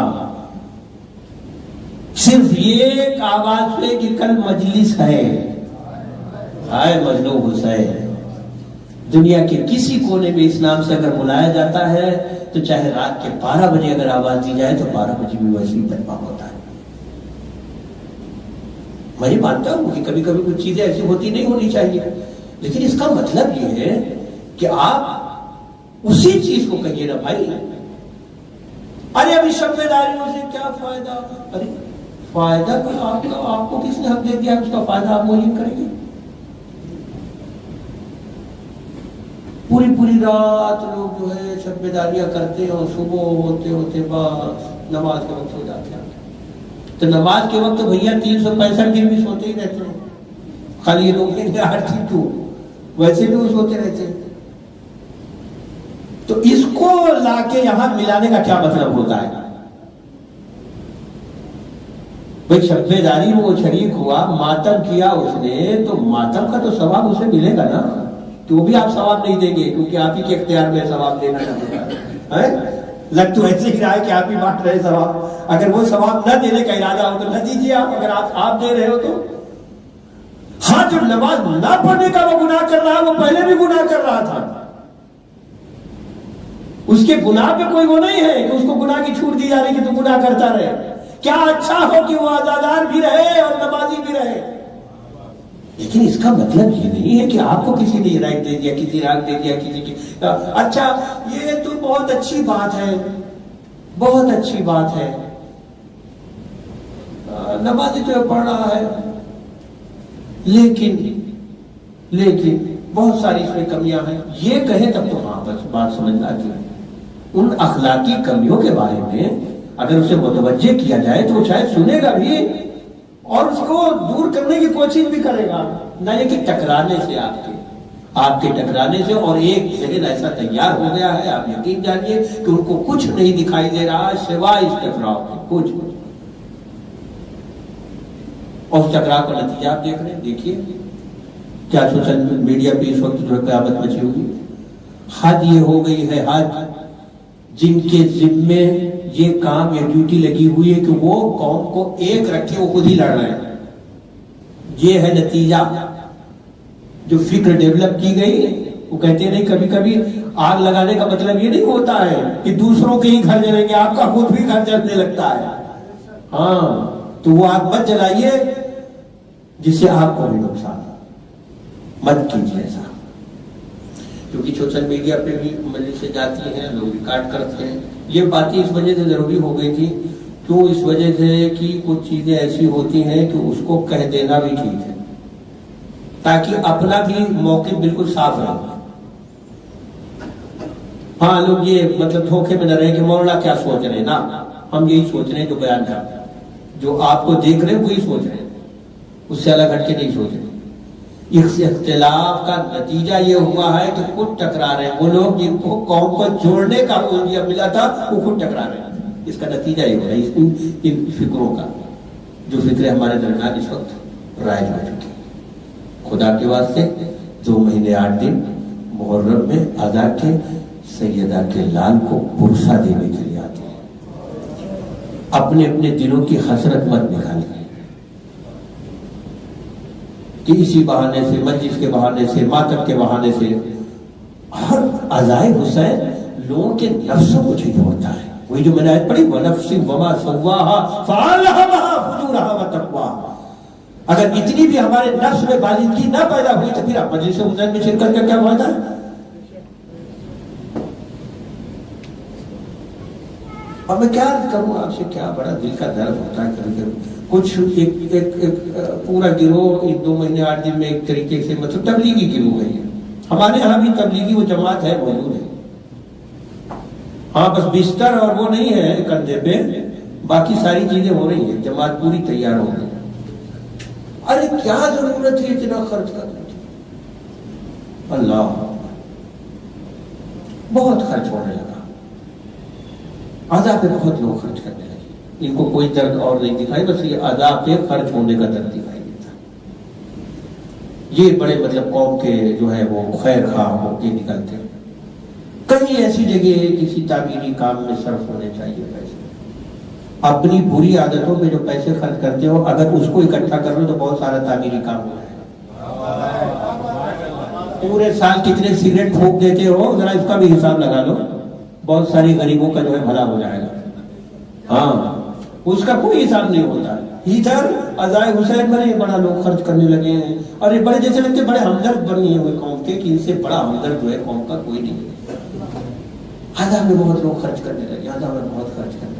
Speaker 2: صرف ایک آواز پہ کہ کل مجلس ہے، ہائے مظلوم حسین۔ دنیا کے کسی کونے میں اس نام سے اگر بلایا جاتا ہے تو چاہے رات کے 12 بجے اگر آواز دی جائے تو 12 بجے بھی ویسے ہی مجمع ہوتا ہے۔ میں یہ مانتا ہوں کہ کبھی کبھی کچھ چیزیں ایسی ہوتی نہیں ہونی چاہیے، لیکن اس کا مطلب یہ ہے کہ آپ اسی چیز کو کہیے نا بھائی، ارے ابھی شب بیداریوں سے کیا فائدہ، ارے فائدہ آپ کو کس نے حق دے دیا اس کا فائدہ آپ معین کریں گے؟ پوری رات لوگ جو ہے شب بیداریاں کرتے ہیں اور صبح ہوتے ہوتے بس نماز کے وقت ہو جاتے ہیں، تو نماز کے وقت بھیا 365 دن بھی سوتے ہی رہتے ہیں، خالی یہ لوگ کیوں ویسے بھی وہ سوتے رہتے ہیں۔ تو اس کو لا کے یہاں ملانے کا کیا مطلب ہوتا ہے؟ بھائی شب بیداری میں وہ شریک ہوا، ماتم کیا اس نے، تو ماتم کا تو ثواب اسے ملے گا نا، تو وہ بھی آپ ثواب نہیں دیں گے کیونکہ آپ ہی کے اختیار میں ثواب دینا چاہتے ہیں۔ لگ تو ایسے ہی رہا ہے کہ آپ ہی بانٹ رہے ثواب، اگر وہ ثواب نہ دینے کا ارادہ ہو تو نہ دیجیے آپ، اگر آپ دے رہے ہو تو۔ ہاں جو نماز نہ پڑھنے کا وہ گناہ کر رہا ہے، وہ پہلے بھی گناہ کر رہا تھا، اس کے گناہ پہ کوئی وہ نہیں ہے کہ اس کو گناہ کی چھوٹ دی جا رہی کہ تو گناہ کرتا رہے، کیا اچھا ہو کہ وہ عزادار بھی رہے اور نمازی بھی رہے، لیکن اس کا مطلب یہ نہیں ہے کہ آپ کو کسی نے رائٹ دے دیا، کسی راگ دے دیا کسی کی. اچھا یہ تو بہت اچھی بات ہے، بہت اچھی بات ہے، نمازی تو پڑھ رہا ہے، لیکن بہت ساری اس میں کمیاں ہیں. یہ کہیں تب تو ہاں بس بات سمجھ آتی ہے. ان اخلاقی کمیوں کے بارے میں اگر اسے متوجہ کیا جائے تو وہ شاید سنے گا بھی اور اس کو دور کرنے کی کوشش بھی کرے گا، نہ یہ کہ ٹکرانے سے آپ کے ٹکرانے سے. اور ایک ذہن ایسا تیار ہو گیا ہے، آپ یقین جانیے کہ ان کو کچھ نہیں دکھائی دے رہا سوائے اس ٹکراؤ کے، کچھ. اور اس ٹکراؤ کا نتیجہ آپ دیکھ رہے ہیں. دیکھیے کیا سوشل میڈیا پہ اس وقت جو ہے قیامت مچی ہوگی. حد یہ ہو گئی ہے، حد جن کے ذمے یہ کام یا ڈیوٹی لگی ہوئی ہے کہ وہ قوم کو ایک رکھے، وہ خود ہی لڑ رہے ہیں. یہ ہے نتیجہ. جو فکر ڈیولپ کی گئی، وہ کہتے ہیں نہیں کبھی کبھی آگ لگانے کا مطلب یہ نہیں ہوتا ہے کہ دوسروں کے ہی گھر جلیں گے، آپ کا خود بھی گھر جلنے لگتا ہے. ہاں تو وہ آگ مت جلائیے جس سے آپ کو بھی نقصان مت کیجیے ایسا. کیونکہ سوشل میڈیا پہ بھی مجلسیں جاتی ہیں، لوگ ریکارڈ کرتے ہیں. یہ باتیں اس وجہ سے ضروری ہو گئی تھی، کیوں؟ اس وجہ سے کہ کچھ چیزیں ایسی ہوتی ہیں کہ اس کو کہہ دینا بھی ٹھیک ہے، تاکہ اپنا بھی موقف بالکل صاف رہے. ہاں لوگ یہ مطلب دھوکے میں نہ رہے کہ مولانا کیا سوچ رہے ہیں. نا ہم یہی سوچ رہے ہیں جو بیان کرتے ہیں، جو آپ کو دیکھ رہے ہیں وہی سوچ رہے ہیں، اس سے الگ ہٹ کے نہیں سوچ رہے. اس اختلاف کا نتیجہ یہ ہوا ہے کہ خود ٹکرا رہے ہیں. وہ لوگ جن کو قوم کو جوڑنے کا عطیہ ملا تھا وہ خود ٹکرا رہے ہیں. اس کا نتیجہ یہ ہو رہا ہے ان فکروں کا، جو فکریں ہمارے درمیان اس وقت رائج ہو چکی. خدا کے واسطے 2 مہینے 8 دن محرم میں ادا کے سیدہ کے لال کو پرسہ دینے کے لیے آتے ہیں. اپنے اپنے دلوں کی حسرت مت نکالیں کہ اسی بہانے سے، مجلس کے بہانے سے، ماتم کے بہانے سے ہر عزائے حسین لوگوں کے نفسوں کو جھنجھوڑتا ہے. وہی جو میں نے آیت پڑھی وَنَفْسٍ وَمَا سَوَّاهَا فَأَلْهَمَهَا فُجُورَهَا وَتَقْوَاهَا. اگر اتنی بھی ہمارے نفس میں بالندگی نہ پیدا ہوئی تو پھر آپ مجلس حسین میں شرکت کا کیا فائدہ ہے؟ اب میں کیا کروں آپ سے، کیا بڑا دل کا درد ہوتا ہے. کبھی کچھ ایک پورا گروہ 2 مہینے 8 دن میں ایک طریقے سے مطلب تبلیغی گروہ ہے. ہمارے ہاں بھی تبلیغی وہ جماعت ہے، موجود ہے. ہاں بس بستر اور وہ نہیں ہے کندھے پہ، باقی ساری چیزیں ہو رہی ہیں، جماعت پوری تیار ہو گئی. ارے کیا ضرورت ہے اتنا خرچ کرنے کی؟ اللہ بہت خرچ ہونے لگا، عذاب پہ بہت لوگ خرچ کرنے لگے. ان کو کوئی درد اور نہیں دکھائی، بس یہ عذاب پہ خرچ ہونے کا درد دکھائی دیتا. یہ بڑے مطلب قوم کے جو ہے وہ خیر خواہ ہو کے نکلتے ہیں. کہیں ایسی جگہ کسی تعمیری کام میں صرف ہونے چاہیے پیسے. اپنی بری عادتوں پہ جو پیسے خرچ کرتے ہو اگر اس کو اکٹھا کر لو تو بہت سارا تعمیری کام ہو جائے گا. پورے سال کتنے سگریٹ پھونک دیتے ہو ذرا اس کا بھی حساب لگا لو، بہت ساری غریبوں کا جو ہے بھلا ہو جائے گا. ہاں اس کا کوئی حساب نہیں ہوتا. ادھر عزائے حسین میں بڑا لوگ خرچ کرنے لگے ہیں، اور یہ بڑے جیسے لگتے بڑے ہمدرد بنے ہوئے قوم کے کہ ان سے بڑا ہمدرد جو ہے قوم کا کوئی نہیں. عزا میں بہت لوگ خرچ کرنے لگے، عزا میں بہت خرچ کرنے لگے.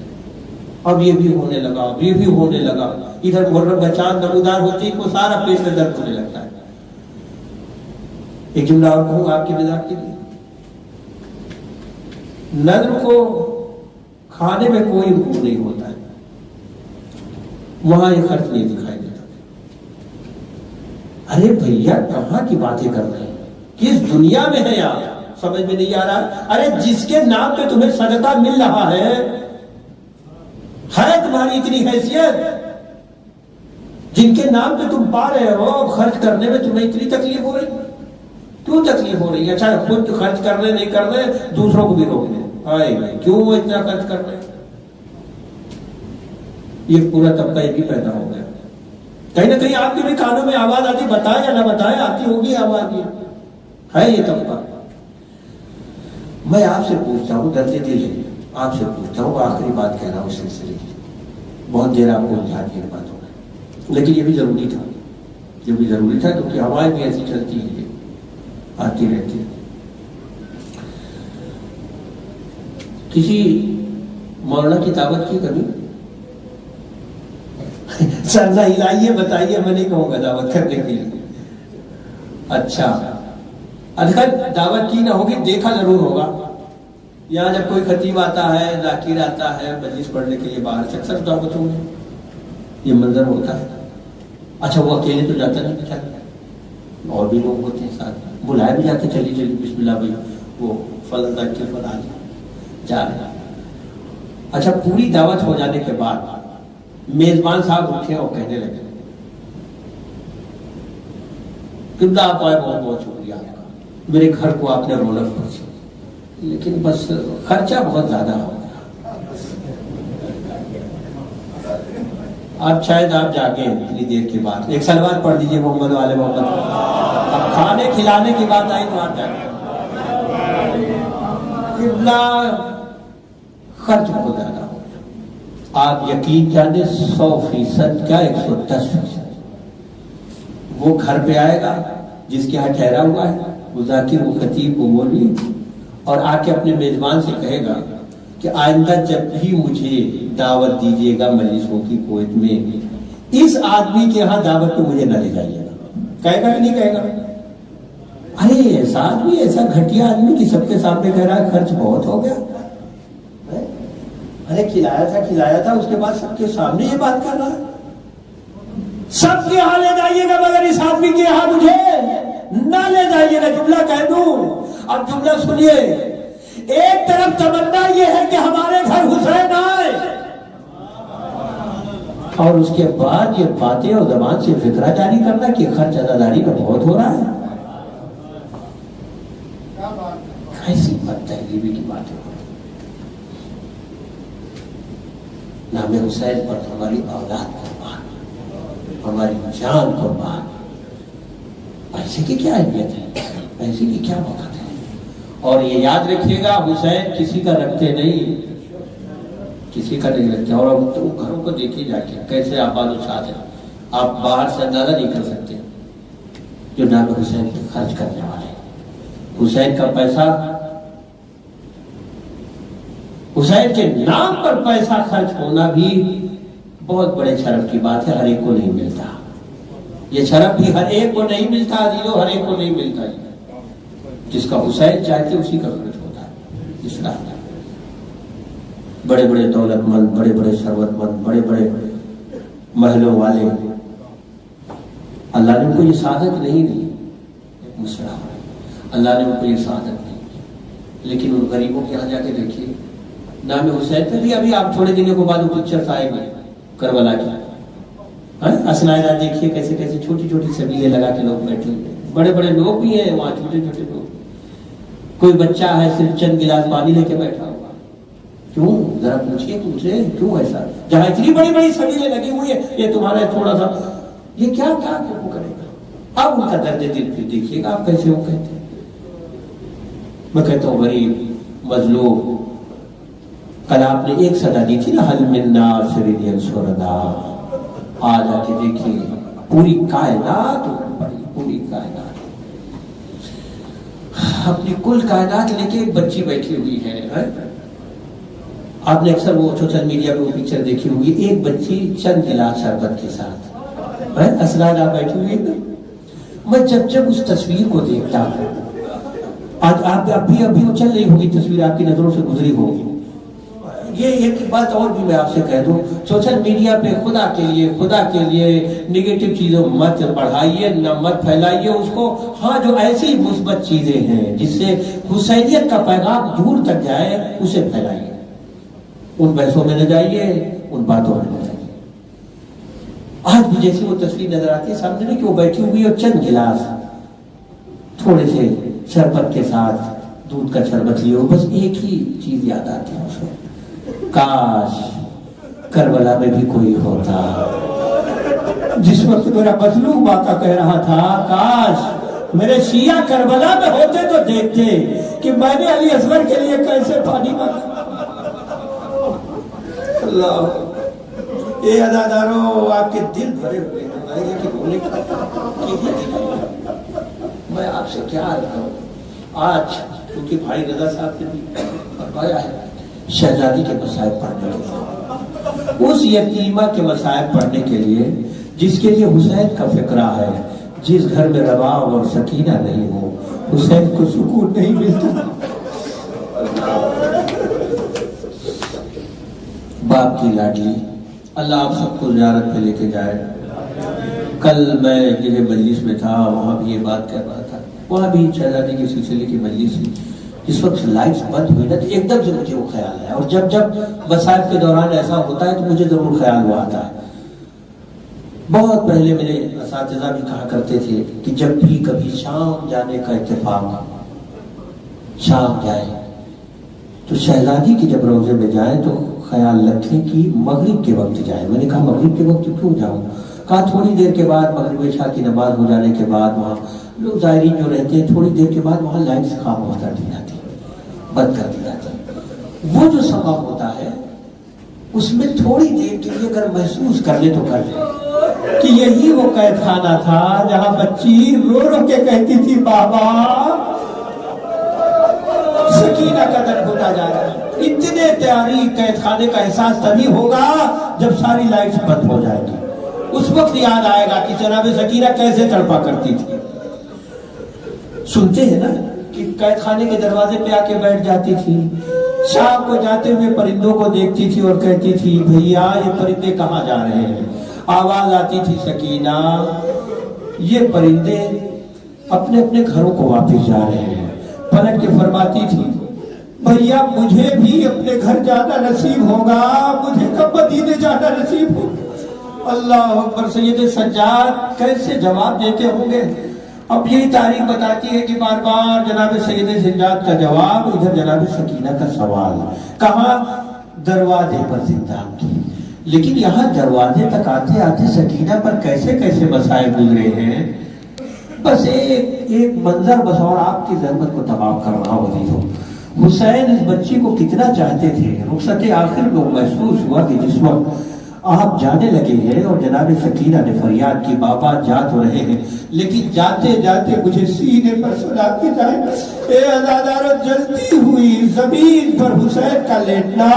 Speaker 2: اب یہ بھی ہونے لگا، اب یہ بھی ہونے لگا. ادھر محرم کا چاند نمودار ہوتی ہے کو سارا پیٹ میں درد ہونے لگتا ہے. ایک جملہ اور کہوں آپ کی مزاح کے لیے، نظر کو کھانے میں کوئی حکم نہیں ہوتا ہے، وہاں یہ خرچ نہیں دکھائی دیتا. ارے بھیا کہاں کی باتیں کر رہے ہیں، کس دنیا میں ہے آپ؟ سمجھ میں نہیں آ رہا. ارے جس کے نام پہ تمہیں صدقہ مل رہا ہے تمہاری اتنی حیثیت، جن کے نام پہ تم پا رہے ہو خرچ کرنے میں تمہیں اتنی تکلیف ہو رہی. کیوں تکلیف ہو رہی ہے؟ اچھا خود خرچ کر رہے نہیں کر رہے، دوسروں کو بھی روک دیں. کیوں وہ اتنا خرچ کر رہے ہیں؟ یہ پورا طبقہ یہ بھی پیدا ہو گیا. کہیں نہ کہیں آپ کے بھی کانوں میں آواز آتی، بتائے یا نہ بتائے آتی ہوگی آواز. یہ ہے یہ طبقہ. میں آپ سے پوچھتا ہوں، درد دل ہے، آپ سے پوچھتا ہوں، آخری بات کہہ رہا ہوں اس سلسلے کی. بہت دیر آپ کو الجھاتی ہے باتوں میں، لیکن یہ بھی ضروری تھا، یہ بھی ضروری تھا کیونکہ ہوائیں بھی ایسی چلتی ہے، آتی رہتی ہے۔ کسی مولانا کی دعوت کی کبھی؟ سر نہ ہلائیے، بتائیے، میں نہیں کہوں گا دعوت کرنے کے لیے۔ اچھا دعوت کی نہ ہوگی، دیکھا ضرور ہوگا۔ یہاں جب کوئی خطیب آتا ہے، ذاکر آتا ہے مجلس پڑھنے کے لیے باہر سے، اکثر دعوتوں میں یہ منظر ہوتا ہے۔ اچھا وہ اکیلے تو جاتا نہیں بیچارہ، اور بھی لوگ ہوتے ہیں ساتھ، بلائے بھی جاتے، چلی چلی بسم اللہ بھائی وہ فلاں ذاکر فلاں جا رہے ہیں۔ اچھا پوری دعوت ہو جانے کے بعد میزبان صاحب اٹھے اور کہنے لگے قبلہ آپ آئے، بہت بہت شکریہ آپ کا، میرے گھر کو آپ نے رونق بخشی، لیکن بس خرچہ بہت زیادہ ہو گیا، اب شاید آپ جاگے اتنی دیر کے بعد، ایک سلوات پڑھ دیجئے محمد والے محمد۔ اب کھانے کھلانے کی بات آئی تو آپ جاگے، قبلہ خرچ بہت زیادہ ہو گیا۔ آپ یقین جانے 100% کیا 110%، وہ گھر پہ آئے گا جس کے یہاں ٹھہرا ہوا ہے، وہ ذاکر وہ خطیب کو بولی اور آ کے اپنے میزبان سے کہے گا کہ آئندہ جب بھی مجھے دعوت دیجیے گا مجلسوں کی کویت میں، اس آدمی کے یہاں دعوت پہ مجھے نہ لے جائیے گا۔ کہے گا کہ نہیں کہے گا؟ ارے ایسا آدمی، ایسا گھٹیا آدمی کہ سب کے سامنے کہہ رہا ہے خرچ بہت ہو گیا، ارے کھلایا تھا، اس کے بعد سب کے سامنے یہ بات کر رہا ہے۔ سب کے یہاں لے جائیے گا مگر اس آدمی کے یہاں مجھے نہ لے جائیے گا، جملہ کہہ دوں۔ اب جملہ سنیے، ایک طرف تمنا یہ ہے کہ ہمارے گھر حسین آئے، اور اس کے بعد یہ باتیں اور زبان سے فکرہ جاری کرنا کہ خرچ ازاداری کا بہت ہو رہا ہے۔ ایسی بات تہذیبی کی بات ہے۔ نام حسین پر ہماری اولاد قربان، ہماری جان قربان، پیسے کی کیا اہمیت ہے، پیسے کی کیا وقت ہے۔ اور یہ یاد رکھیے گا حسین کسی کا رکھتے نہیں، کسی کا نہیں رکھتے۔ اور اب تو گھروں کو دیکھیے جا کے کیسے آباد و شاد ہیں، آپ باہر سے اندازہ نہیں کر سکتے جو نام حسین پہ خرچ کرنے والے۔ حسین کا پیسہ، حسین کے نام پر پیسہ خرچ ہونا بھی بہت بڑے شرف کی بات ہے، ہر ایک کو نہیں ملتا یہ شرف، بھی ہر ایک کو نہیں ملتا عزیزو، ہر ایک کو نہیں ملتا۔ جس کا حسین چاہتے اسی کا خرچ ہوتا ہے۔ اس طرح بڑے بڑے دولت مند، بڑے بڑے ثروت مند، بڑے بڑے محلوں والے، اللہ نے ان کو یہ سعادت نہیں دی، مسئلہ اللہ نے ان کو یہ سعادت نہیں دی، لیکن ان غریبوں کے یہاں جا کے دیکھیے نام حسین پہ بھی ابھی آپ تھوڑے دنوں کے بعد وہ پکچرز آئے گی کربلا کی، اسنائرہ دیکھیے کیسے کیسے چھوٹی چھوٹی سبیلیں لگا کے لوگ بیٹھے ہوئے، بڑے بڑے لوگ بھی ہیں وہاں، چھوٹے چھوٹے لوگ، کوئی بچہ ہے صرف چند گلاس پانی لے کے بیٹھا ہوا، کیوں؟ ذرا پوچھیے تم سے کیوں ایسا؟ جہاں اتنی بڑی بڑی سبیلیں لگی ہوئی ہیں، یہ تمہارا تھوڑا سا، یہ کیا کیا کرے گا؟ اب ان کا درد دل پھر دیکھیے گا آپ کیسے وہ کہتے ہیں۔ میں کہتا ہوں غریب مظلوم، کل آپ نے ایک صدا دی تھی نا، حل من ناصر ینصرنا، آج آ کے دیکھیے پوری کائنات اٹھ پڑی، پوری کائنات، اپنی کل کائنات لے کے ایک بچی بیٹھی ہوئی ہے۔ آپ نے اکثر وہ سوشل میڈیا پہ وہ پکچر دیکھی ہوگی، ایک بچی چند گلاس شربت کے ساتھ اسرار آپ بیٹھی ہوئی ہے۔ میں جب اس تصویر کو دیکھتا ہوں، آج آپ ابھی وہ چل رہی ہوگی تصویر، آپ کی نظروں سے گزری ہوگی، یہ ایک بات اور بھی میں آپ سے کہہ دوں، سوشل میڈیا پہ خدا کے لیے نگیٹو چیزوں مت بڑھائیے، نہ مت پھیلائیے اس کو۔ ہاں جو ایسی مثبت چیزیں ہیں جس سے حسینیت کا پیغام دور تک جائے، اسے پھیلائیے، ان بحثوں میں نہ جائیے، ان باتوں میں نہ جائیے۔ آج بھی جیسی وہ تصویر نظر آتی ہے سامنے میں کہ وہ بیٹھی ہوئی اور چند گلاس تھوڑے سے شربت کے ساتھ دودھ کا شربت لیے ہو، بس ایک ہی چیز یاد آتی ہے اس کو، کاش کربلا میں بھی کوئی ہوتا۔ جس وقت میرا مظلوم آقا کہہ رہا تھا کاش میرے شیعہ کربلا میں ہوتے تو دیکھتے کہ میں نے علی اصغر کے لیے کیسے پانی مانگا۔ اللہ اے عزادارو آپ کے دل بھرے ہوئے ہیں بھائی کہ بولے میں آپ سے کیا عرض کروں. آج کیونکہ بھائی رضا صاحب نے بھی فرمایا ہے شہزادی کے مصائب پڑھنے کے لیے، اس یتیمہ کے مصائب پڑھنے کے لیے جس کے لیے حسین کا فکرہ ہے. جس گھر میں رباب اور سکینہ نہیں ہو حسین کو سکون نہیں ملتا. باپ کی لاڈلی اللہ آپ سب کو زیارت پہ لے کے جائے. کل میں جگہ مجلس میں تھا وہاں بھی یہ بات کر رہا تھا، وہاں بھی شہزادی کے سلسلے کی مجلس تھی. جس وقت لائٹس بند ہوئی نا تو ایک دم سے مجھے وہ خیال ہے، اور جب مصائب کے دوران ایسا ہوتا ہے تو مجھے ضرور خیال وہ آتا ہے. بہت پہلے میرے اساتذہ بھی کہا کرتے تھے کہ جب بھی کبھی شام جانے کا اتفاق، شام جائے تو شہزادی کی جب روضے میں جائیں تو خیال رکھیں کہ مغرب کے وقت جائیں. میں نے کہا مغرب کے وقت کیوں جاؤں؟ کہا تھوڑی دیر کے بعد مغرب عشاء کی نماز ہو جانے کے بعد وہاں لوگ زائرین جو رہتے ہیں تھوڑی دیر کے بعد وہاں لائٹس خاموش کر دی جاتی، بند کر دی جاتی. وہ جو سما ہوتا ہے اس میں تھوڑی دیر کے لیے اگر محسوس کر لے تو کر لے کہ یہی وہ قید خانہ تھا جہاں بچی رو رو کے کہتی تھی بابا. سکینہ کا درد ہوتا جا رہا ہے. اتنے تاریخ قید خانے کا احساس تبھی ہوگا جب ساری لائٹس بند ہو جائے گی. اس وقت یاد آئے گا کہ جناب سکینہ کیسے تڑپا کرتی تھی. سنتے ہیں نا کہ قید خانے کے دروازے پہ آ کے بیٹھ جاتی تھی، شام کو جاتے ہوئے پرندوں کو دیکھتی تھی اور کہتی تھی بھیا یہ پرندے کہاں جا رہے ہیں. آواز آتی تھی سکینہ یہ پرندے اپنے اپنے گھروں کو واپس جا رہے ہیں. پلٹ کے فرماتی تھی بھیا مجھے بھی اپنے گھر جانا نصیب ہوگا، مجھے کب مدینے جانا نصیب ہوگا. اللہ اکبر. سید سجاد کیسے جواب دیتے ہوں گے. اب یہی تاریخ بتاتی ہے کہ بار بار جناب سید سجاد کا جواب، ادھر جناب سکینہ کا سوال. کہاں؟ دروازے پر زندان کی. لیکن یہاں دروازے تک آتے آتے سکینہ پر کیسے کیسے مسائل گزرے ہیں. بس ایک منظر بس اور آپ کی ضرورت کو تمام کر رہا ہوں. حسین اس بچی کو کتنا چاہتے تھے. رخصت آخر میں محسوس ہوا کہ جس وقت آپ جانے لگے ہیں اور جناب سکینہ نے فریاد کی بابا جا تو رہے ہیں لیکن جاتے جاتے مجھے سینے پر سلا کے جائے. اے عزادارو جلتی ہوئی زمین پر حسین کا لیٹنا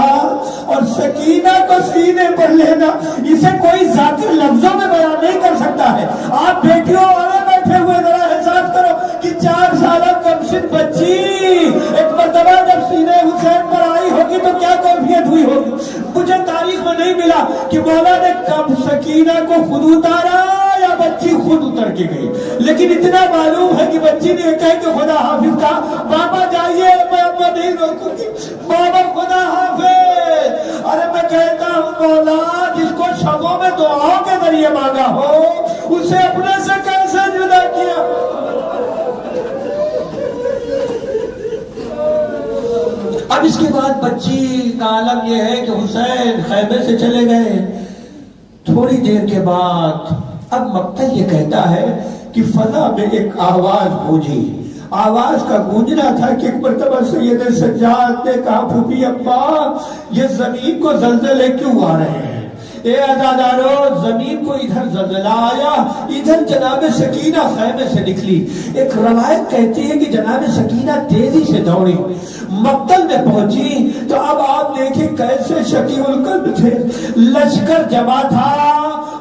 Speaker 2: اور سکینہ کو سینے پر لینا اسے کوئی ذاکر لفظوں میں بیان نہیں کر سکتا ہے. آپ بیٹیوں والے بیٹھے ہوئے ذرا احساس کرو کہ 4 سالہ کمسن بچی ایک مرتبہ جب سینے حسین پر آئی ہوگی تو کیا کیفیت ہوئی ہوگی. مجھے تاریخ میں نہیں ملا کہ مولا نے کب سکینہ کو خود اتارا یا بچی خود اتر کے گئی، لیکن اتنا معلوم ہے کہ بچی نے کہا کہ خدا حافظ کا بابا جائیے میں اب نہیں روکوں گی. بابا خدا حافظ. ارے میں کہتا ہوں مولا جس کو شبوں میں دعاؤں کے ذریعے مانگا ہو اسے اپنے سے کیسے جدا کیا. اب اس کے بعد بچی کا عالم یہ ہے کہ حسین خیمے سے چلے گئے. تھوڑی دیر کے بعد اب مقتل یہ کہتا ہے کہ فضا میں ایک آواز گونجی. آواز کا گونجنا تھا کہ ایک مرتبہ سید سجاد نے کہا پھوپھی ابا یہ زمین کو زلزلے کیوں آ رہے ہیں. اے عزادارو زمین کو ادھر زلزلہ آیا، ادھر جناب سکینہ خیمے سے نکلی. ایک روایت کہتی ہے کہ جناب سکینہ تیزی سے دوڑی، مقتل میں پہنچی تو اب آپ دیکھیں کیسے شکیل القلب تھے. لشکر جمع تھا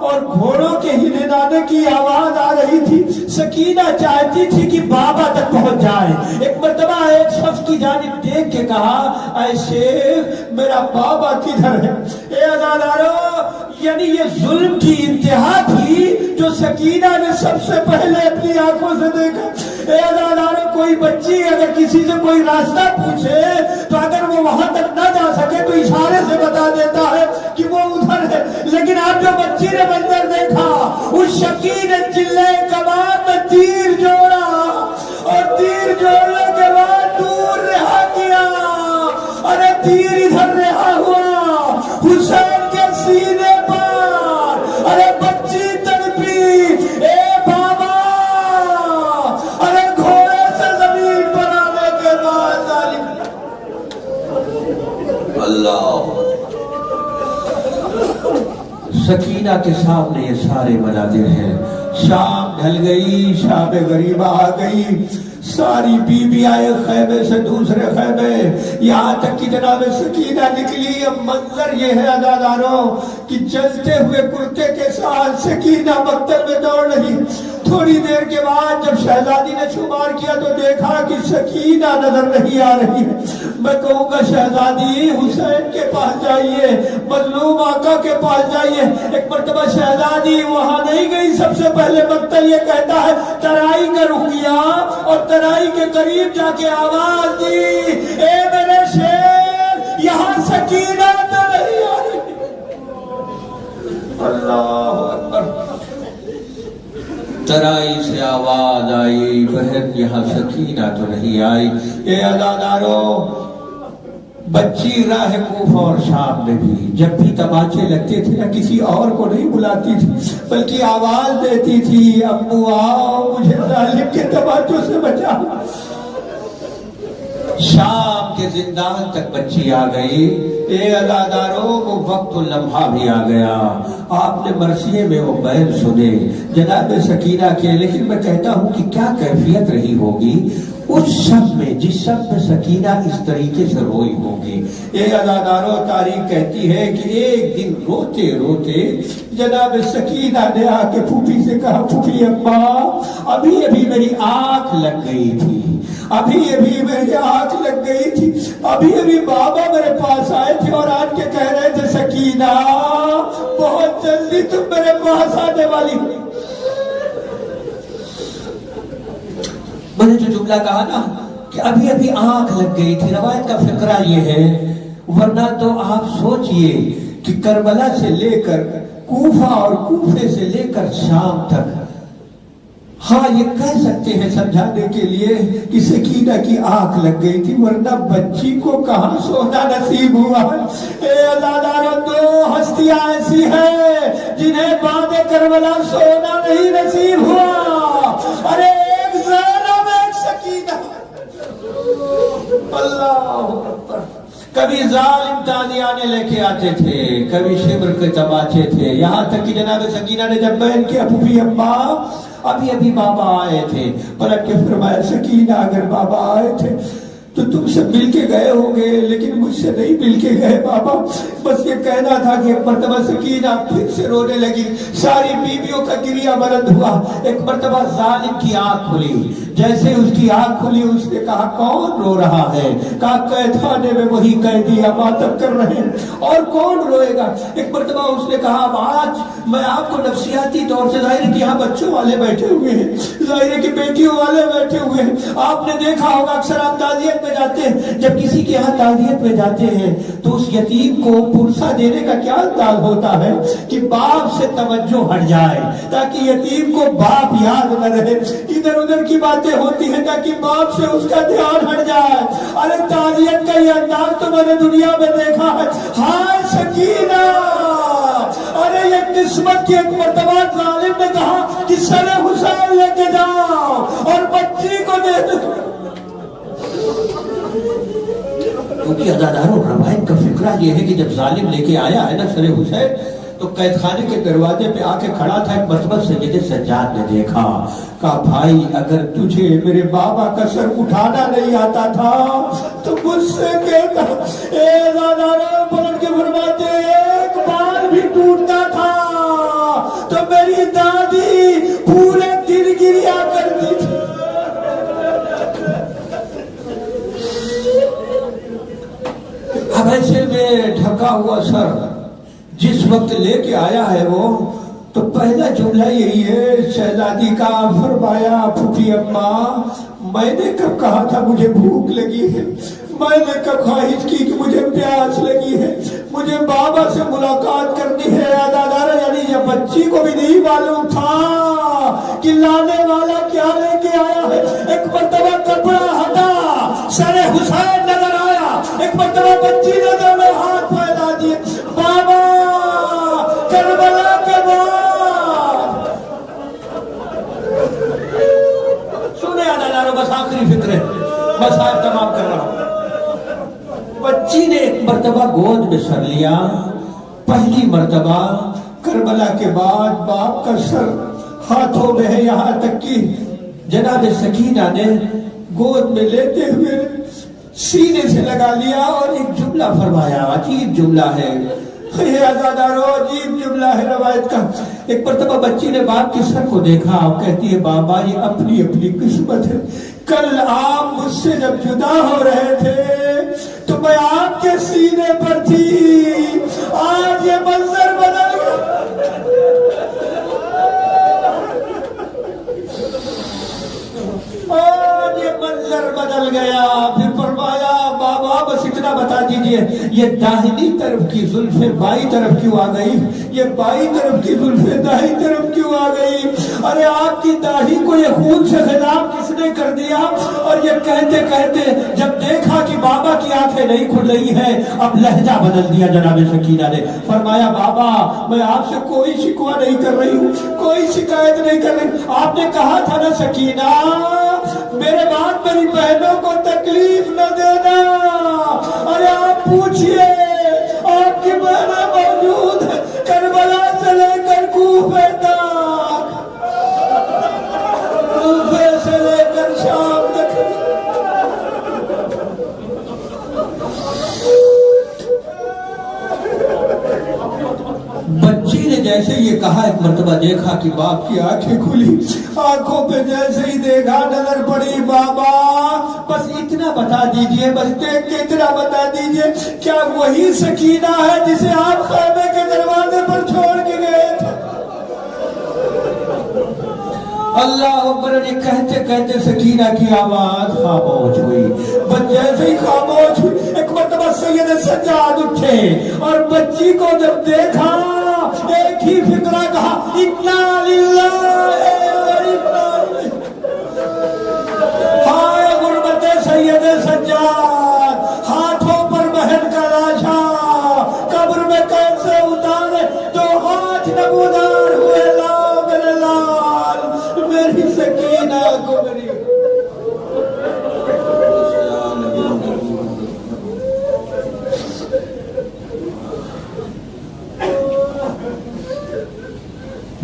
Speaker 2: اور گھوڑوں کے ہلنے کی آواز آ رہی تھی. سکینہ چاہتی تھی کہ بابا تک پہنچ جائے. ایک مرتبہ ایک شخص کی جانب دیکھ کے کہا اے شیخ میرا بابا کدھر ہے. اے عزادارو یعنی یہ ظلم کی انتہا تھی جو سکینہ نے سب سے پہلے اپنی آنکھوں سے دیکھا. اے عزادارو کوئی بچی اگر کسی سے کوئی راستہ پوچھے تو اگر وہ وہاں تک نہ جا سکے تو اشارے سے بتا دیتا ہے کہ وہ ادھر ہے. لیکن آپ جو بچی نے منظر دیکھا اس شکی نے چلے کمان میں تیر جوڑا اور تیر جوڑنے کے بعد دور رہا کیا. ارے تیر ادھر رہا ہوا حسین کے سینے پر. ارے بچی تڑپی اے بابا. ارے گھوڑے سے زمین پر آنے کے بعد اللہ سکینہ کے سامنے یہ سارے مناظر ہیں. شام ڈھل گئی، شام غریبہ آ گئی، ساری بیوی آئے خیمے سے دوسرے خیمے، یہاں تک کہ جناب سکینہ نکلی. اب منظر یہ ہے عزاداروں کہ جلتے ہوئے کرتے کے ساتھ سکینہ مکتب میں دوڑ رہی. تھوڑی دیر کے بعد جب شہزادی نے شمار کیا تو دیکھا کہ سکینہ نظر نہیں آ رہی. میں کہوں گا شہزادی حسین کے پاس جائیے، مظلوم آقا کے پاس جائیے. ایک مرتبہ شہزادی وہاں نہیں گئی، سب سے پہلے مقتل یہ کہتا ہے ترائی کا رخ کیا اور ترائی کے قریب جا کے آواز دی، اے میرے شیر یہاں سکینہ تو نہیں آ رہی. اللہ اکبر. ترائی سے آواز آئی، بہن یہاں سکینہ تو نہیں آئی. اے عزاداروں، بچی راہ کوفہ اور شام میں بھی جب بھی تماچے لگتے تھے نہ کسی اور کو نہیں بلاتی تھی بلکہ آواز دیتی تھی، امو آؤ مجھے ظالم کے تماچوں سے بچا. شام کے زندان تک بچی آ گئی. اے عزاداروں، وہ وقت و لمحہ بھی آ گیا. آپ نے مرثیے میں وہ بیان سنے جناب سکینہ کے، لیکن میں کہتا ہوں کہ کیا کیفیت رہی ہوگی اس شب میں جس شب میں سکینہ اس طریقے سے روئی ہوگی. اے عزاداروں، تاریخ کہتی ہے کہ ایک دن روتے روتے جناب سکینہ نے آ کے پھوپھی سے کہا، پھوپھی اماں ابھی ابھی میری آنکھ لگ گئی تھی، ابھی ابھی میری آنکھ لگ گئی تھی، ابھی ابھی بابا میرے پاس آئے تھے اور آج کے کہہ رہے تھے سکینہ بہت جلدی تم میرے پاس آنے والی. میں نے جو جملہ کہا نا کہ ابھی ابھی آنکھ لگ گئی تھی، روایت کا فقرہ یہ ہے، ورنہ تو آپ سوچئے کہ کربلا سے لے کر کوفہ اور کوفے سے لے کر شام تک، ہاں یہ کہہ سکتے ہیں سمجھانے کے لیے کہ سکینہ کی آنکھ لگ گئی تھی، ورنہ بچی کو کہاں سونا نصیب ہوا. اے عزاداروں، دو ہستیاں ایسی ہیں جنہیں بعد کربلا سونا نہیں نصیب ہوا. ارے ایک زینب، ایک سکینہ. اللہ اکبر. کبھی ظالم تازیانے لے کے آتے تھے، کبھی شبر کے تماچے تھے، یہاں تک کہ جناب سکینہ نے جب بیان کیا پھوپھی اماں ابھی ابھی بابا آئے تھے، پلٹ کے فرمایا سکینہ اگر بابا آئے تھے تو تم سے مل کے گئے ہوں گے، لیکن مجھ سے نہیں مل کے گئے بابا. بس یہ کہنا تھا کہ ایک مرتبہ سکینہ پھر سے رونے لگی. ساری بیویوں کا گریہ بلند ہوا. ایک مرتبہ ظالم کی آنکھ کھلی. جیسے اس کی آنکھ کھلی اس نے کہا کون رو رہا ہے؟ کہا قید خانے میں وہی قیدی ماتم کر رہے ہیں، اور کون روئے گا؟ ایک مرتبہ اس نے کہا آج میں آپ کو نفسیاتی طور سے، ظاہر ہے کہ یہاں بچوں والے بیٹھے ہوئے ہیں، ظاہر ہے کہ بیٹیوں والے بیٹھے ہوئے ہیں، آپ نے دیکھا ہوگا اکثر آپ تعزیت میں جاتے ہیں، جب کسی کے یہاں تعزیت میں جاتے ہیں تو اس یتیم کو پرسہ دینے کا کیا انداز ہوتا ہے کہ باپ سے توجہ ہٹ جائے تاکہ یتیم کو باپ یاد نہ رہے، ادھر ادھر کی باتیں ہوتی ہیں تاکہ باپ سے اس کا دھیان ہٹ جائے. ارے تعزیت کا یہ انداز تو میں نے دنیا میں دیکھا ہے. ہائے سکینہ، ارے یہ قسمت کی. ایک مرتبہ ظالم نے کہا کہ سر حسین لے کے جاؤ اور بچی کو دے دو. کیونکہ عزاداروں، روایت کا فقرہ یہ ہے کہ جب ظالم لے کے آیا ہے نا سر حسین تو قید خانے کے دروازے پہ آ کے کھڑا تھا. ایک مرتبہ سید سجاد نے دیکھا، کہا بھائی اگر تجھے میرے بابا کا سر اٹھانا نہیں آتا تھا تو مجھ سے کہتا. اے عزاداروں، پلٹ کے فرماتے ایک بال بھی ٹوٹتا تھا تو میری دادی پورے دن گریا کرتی تھی. اب ایسے میں ڈھکا ہوا سر جس وقت لے کے آیا ہے وہ، تو پہلا جملہ یہی ہے شہزادی کا. فرمایا پھوپھی اماں میں نے کب کہا تھا مجھے بھوک لگی ہے؟ میں نے کب خواہش کی کہ مجھے پیاس لگی ہے؟ مجھے بابا سے ملاقات کرنی ہے. عزادارہ یعنی یہ بچی کو بھی نہیں معلوم تھا کہ لانے والا کیا لے کے آیا ہے. ایک مرتبہ کپڑا ہٹا، سر حسین نظر آیا. ایک مرتبہ بچی نظر میں ہاتھ پھیلا دیے، بابا کربلا کے بعد. سنے عزاداروں، بس آخری فکر ہے، بس آج تمام کر رہا ہوں. بچی نے ایک مرتبہ گود میں سر لیا، پہلی مرتبہ کربلا کے بعد باپ کا سر ہاتھوں میں ہے، یہاں تک کہ جناب سکینہ نے گود میں لیتے ہوئے سینے سے لگا لیا اور ایک جملہ فرمایا، عجیب جملہ ہے عزادارو، عجیب جملہ ہے روایت کا۔ ایک مرتبہ بچی نے باپ کے سر کو دیکھا اور کہتی ہے بابا یہ اپنی اپنی قسمت ہے، کل آپ مجھ سے جب جدا ہو رہے تھے تو میں آپ کے سینے پر تھی، آج یہ منظر بدل گیا۔ آج یہ منظر بدل گیا۔ پھر فرمایا بابا بس اتنا بتا دیجئے یہ داہنی طرف کی زلفیں بائیں طرف کیوں آ گئی، یہ بائیں طرف کی زلفیں داہنی طرف کیوں آ گئی؟ ارے آپ کی داڑھی کو یہ خون سے خضاب کس نے کر دیا؟ اور یہ کہتے کہتے جب دیکھا کہ بابا کی آنکھیں نہیں کھل رہی ہیں، اب لہجہ بدل دیا جناب سکینہ نے۔ فرمایا بابا میں آپ سے کوئی شکوہ نہیں کر رہی ہوں، کوئی شکایت نہیں کر رہی، آپ نے کہا تھا نا سکینہ میرے بعد میری بہنوں کو تکلیف نہ دینا۔ ارے آپ پوچھئے آپ کی بہنیں موجود ہے کربلا سے لے کر کوفے تک، کوفے سے لے کر شام تک۔ بچی نے جیسے یہ کہا ایک مرتبہ دیکھا کہ باپ کی آنکھیں کھلی، آنکھوں پہ جیسے ہی دیکھا نظر پڑی بابا بس اتنا بتا دیجئے، بس دیکھ کے اتنا بتا دیجئے کیا وہی سکینہ ہے جسے آپ خیمے کے دروازے پر چھوڑ کے گئے تھے؟ اللہ اکبر۔ کہتے کہتے سکینہ کی آواز خاموش ہوئی، بس جیسے ہی خاموش ہوئی ایک مرتبہ سید سجاد اٹھے اور بچی کو جب دیکھا ایک ہی فکرہ کہا انا للہ و انا الیہ۔ ہائے غربت سید سجاد، ہاتھوں پر بہن کا لاشا قبر میں کیسے اتارے تو ہاتھ نمودار ہوئے، لا میرے لال میری سکینہ کو میری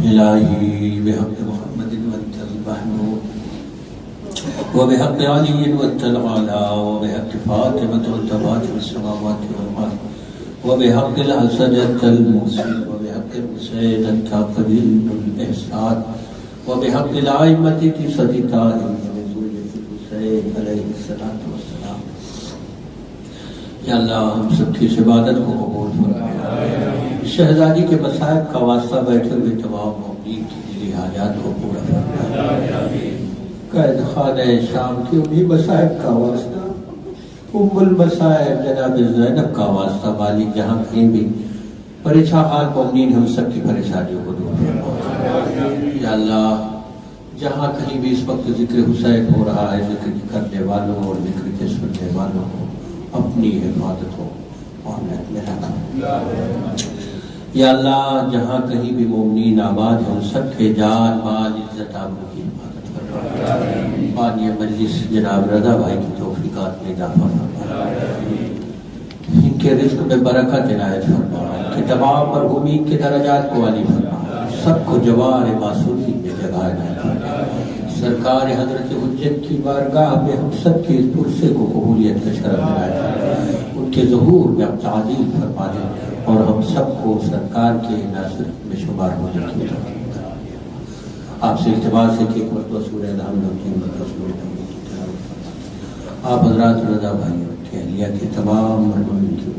Speaker 2: الہی بحق محمد وانت المحمود وبحق علی وانت العالی وبحق فاطمة وانت فاطر السماوات والارض وبحق الحسن انت المحسن وبحق الحسین انت قدیر الاحسان وبحق الائمة تسعة من ذریة الحسین علیہ الصلاۃ والسلام۔ یا اللہ ہم سب کی اس عبادت کو قبول فرما، شہزادی کے مصائب کا واسطہ بیٹھے ہوئے تمام مومنین کی دلی حاجات کو پورا فرما۔ قائد خانہ شام کی انہی مصائب کا واسطہ، ام المصائب جناب زینب کا واسطہ مالک جہاں کہیں بھی پریشان حال مومنین ہم سب کی پریشانیوں کو دور فرما۔ یا اللہ جہاں کہیں بھی اس وقت ذکر حسین ہو رہا ہے، ذکر کرنے والوں اور ذکر کے سننے والوں کو اپنی حفاظت ہو اور میں رکھا۔ یا اللہ جہاں کہیں بھی مومنین آباد ہیں ان سب کے جان مال عزت آبرو کی حفاظت فرما۔ بانی مجلس جناب رضا بھائی کی توفیقات میں اضافہ فرما، ان کے رزق میں برکت عنایت فرما، ان کے تمام مرحومین کے درجات کو عالی فرما، سب کو جوار معصومی میں جگہ عنایت فرما۔ سرکار حضرت حجت کی بارگاہ میں ہم سب کے اس پرسے کو قبولیت کا شرف عنایت فرما، ان کے ظہور میں اب تعظیم فرما دیں اور ہم سب کو سرکار کے ناصر میں شمار ہونے کی توفیق۔ آپ سے التماس ہے کہ ایک مرتبہ سورہ نام کی مرتبہ سورہ نام کی تلاوت فرمائیں۔ آپ حضرات رضا بھائی کے اہلیہ کے تمام مرحومین کی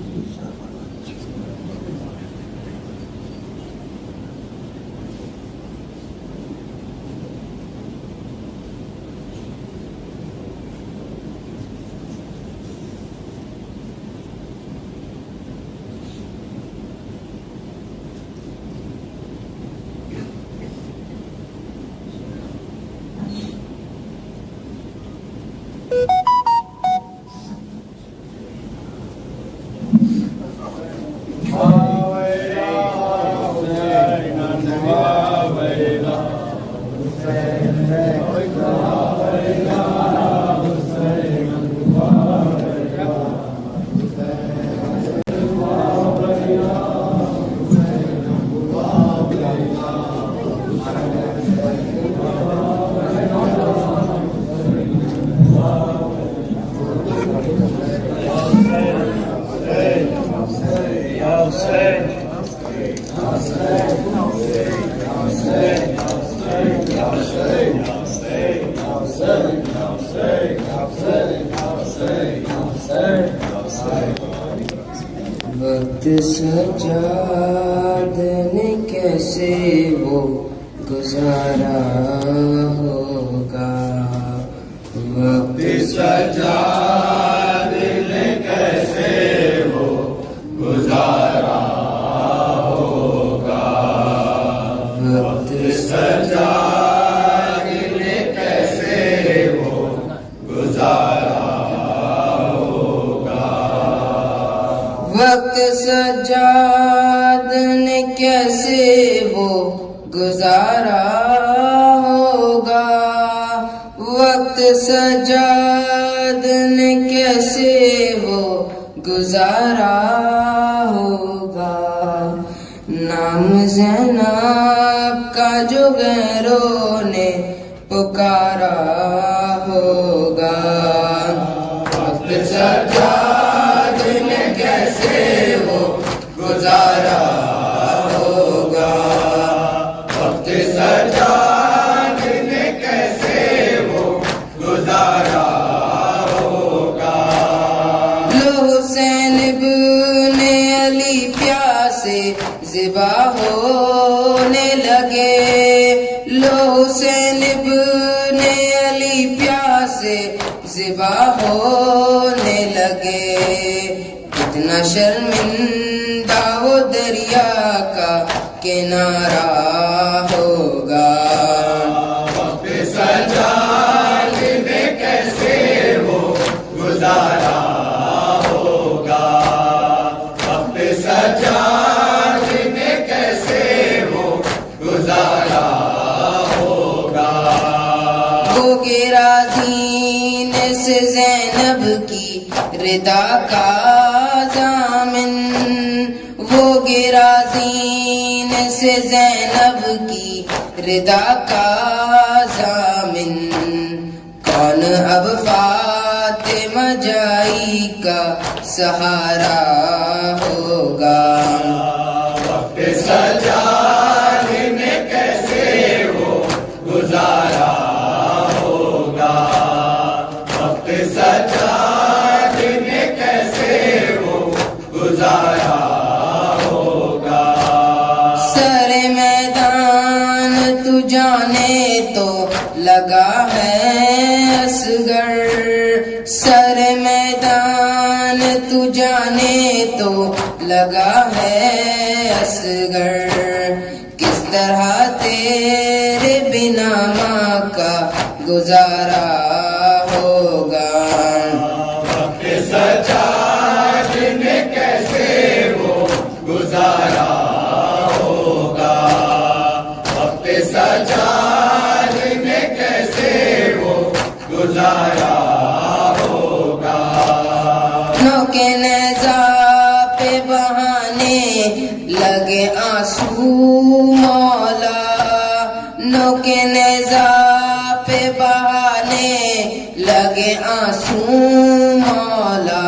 Speaker 3: وقت سجاد نے کیسے وہ گزارا ہوگا، وقت
Speaker 4: سجاد نے کیسے وہ گزارا ہوگا،
Speaker 3: وقت
Speaker 4: سجاد نے کیسے وہ گزارا ہوگا،
Speaker 3: وقت سجاد نے کیسے وہ گزارا ہوگا، وقت سجاد نے کیسے وہ گزارا ہوگا، نام زینب کا جو غیروں نے پکارا ہوگا،
Speaker 4: وقت سجاد نے کیسے وہ گزارا ہوگا، وقت سجاد نے کیسے وہ گزارا ہوگا،
Speaker 3: لو حسین ابن علی پیاسے ذبح ہونے لگے، لو حسین ابن علی پیاسے ذبح ہونے لگے، کتنا شرمندہ وہ دریا کا کنارہ ہوگا،
Speaker 4: وقت سجاد نے کیسے وہ گزارا ہوگا، وقت سجاد نے کیسے وہ گزارا ہوگا،
Speaker 3: وہ گرا دین سے زینب کی ردا کا ضامن، وہ گرا دین سے زینب کی ردا کا ضامن، کون اب فاطمہ جائی کا سہارا ہوگا،
Speaker 4: وقت سجاد نے کیسے وہ گزارا ہوگا، وقت سجاد نے کیسے وہ گزارا ہوگا،
Speaker 3: سر میدان تو جانے تو لگا ہے اصغر، سر میدان تو جانے تو لگا ہے اصغر، کس طرح تیرے بنا ماں کا گزارا ہوگا،
Speaker 4: وقت سجاد نے کیسے وہ گزارا ہوگا، وقت سجاد نے کیسے وہ گزارا ہوگا،
Speaker 3: نوکے نیزہ پہ بہانے لگے آنسو مولا، نوکے نیزہ پہ بہانے لگے آنسو مولا،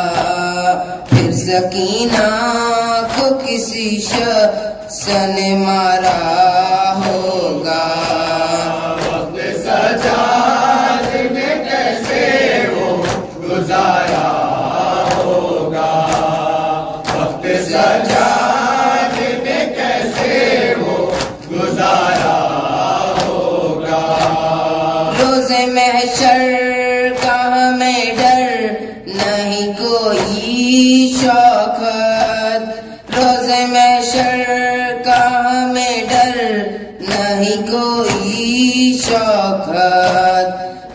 Speaker 3: پھر سکینہ کو کسی شخص نے مارا ہوگا،
Speaker 4: وقت سجاد نے کیسے وہ گزارا ہوگا، وقت سجاد نے کیسے وہ گزارا ہوگا،
Speaker 3: روز محشر کا ہمیں ڈر نہیں کوئی شوکت، روز محشر کا ہمیں ڈر نہیں کوئی شوکت،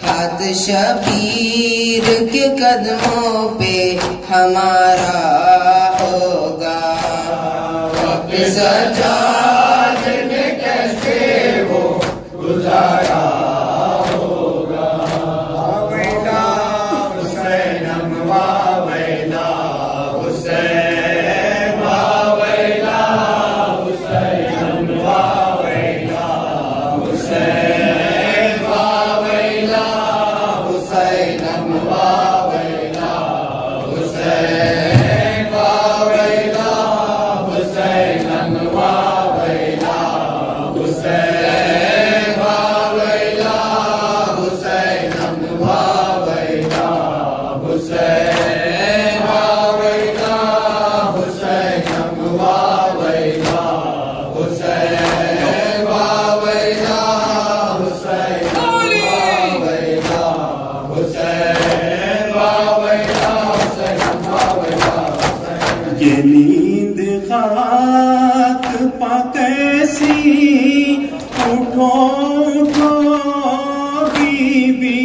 Speaker 3: ہاتھ شبیر کے قدموں پہ ہمارا ہوگا،
Speaker 4: وقت سجاد نے کیسے وہ گزارا ہوگا، ویلا حسین ویلا حسین ویلا حسین ویلا حسین ویلا حسین ویلا حسین ویلا حسین
Speaker 5: پا کیسی اٹھو اٹھو بی بی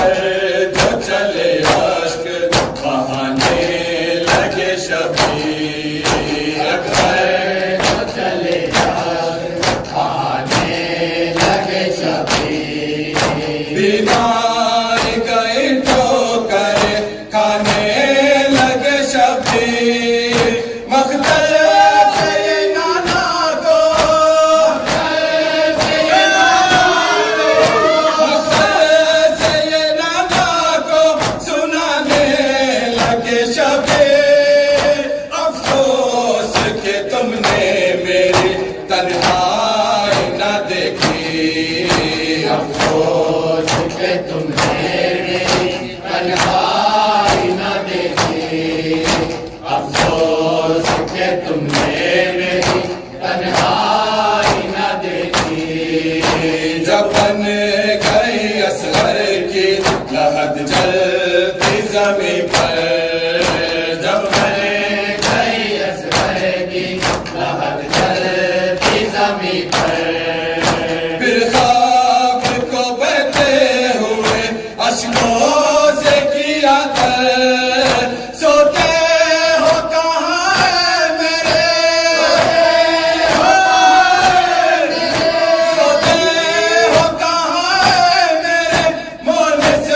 Speaker 5: اکبر جو چلے اشک بہانے لگے شبیر اکبر جو چلے اشک بہانے لگے شبیر بیمار گئے تو کرے کھانے لگے شبیر مختل سے یہ نانا کو مختل سے یہ نانا کو سنانے لگے شبیر افسوس کہ تم نے میری تنہائی نہ دیکھی افسوس کہ تم نے میری تنہائی نہ دیکھی افسوس کہ تم نے میری تنہائی نہ دیکھی جب بن گئی اصغر کی لہد جلتی زمین پر جب بن گئی اصغر کی لہد جلتی زمین پر پھر خواب کو بہتے ہوئے اشکوں سے کیا تر سوتے ہو کہاں ہے میرے سوتے ہو کہاں ہے میرے مونس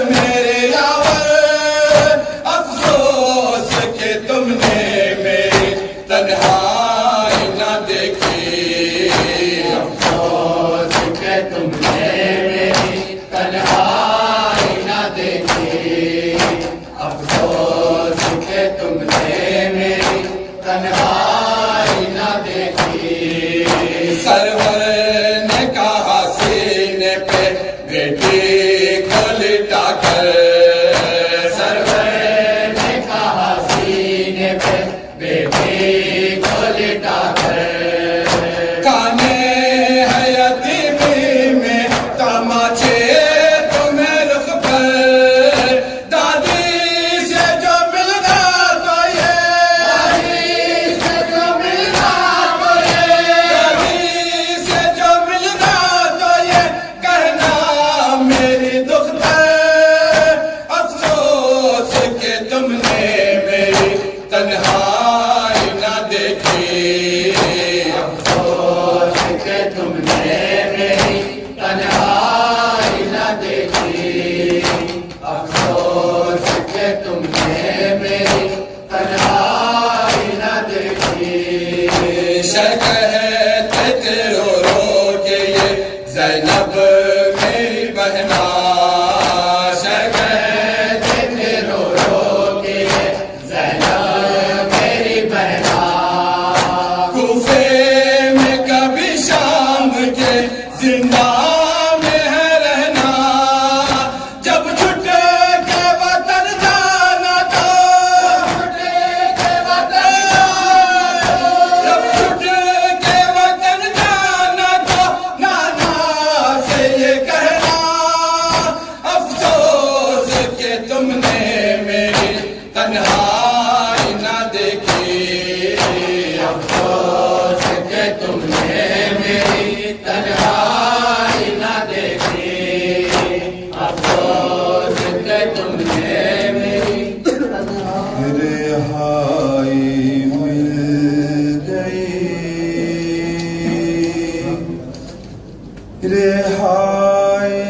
Speaker 5: میرے یاور افسوس کہ تم نے میری تنہائی نہ دیکھی افسوس کہ تم نے میری تنہائی نہ دیکھی افسوس کہ تم نے میری تنہائی نہ دیکھی سرور نے کہا سینے پہ بیٹی کو لٹا کر سرور نے کہا سینے پہ بیٹی کو لٹا کر کانے ہے یتیمی میں تماچے تمہیں رخ پر دادی سے جو ملنا تو یہ دادی سے جو ملنا تو یہ دادی سے جو ملنا تو یہ کہنا میری دختر افسوس کہ تم نے میری تنہائی نہ دیکھی افسوس کہ تم نے میری تنہائی نہ دیکھی افسوس کہ تم نے میری تنہائی نہ دیکھی کہتے تھے رو رو کے یہ زینب میری بہنا کہتے تھے رو رو کے یہ زینب میری بہنا کوفے میں کبھی شام کے زندہ میں ہے رہنا جب چھٹ کے وطن جانا تو جب چھٹ کے وطن جانا تو نانا سے یہ کہنا افسوس کہ تم نے میری تنہائی نہ دیکھی افسوس کہ تم نے میری تنہائی نہ دیکھی افسوس کہ تم نے میری
Speaker 6: رہائی مل گئی رہائی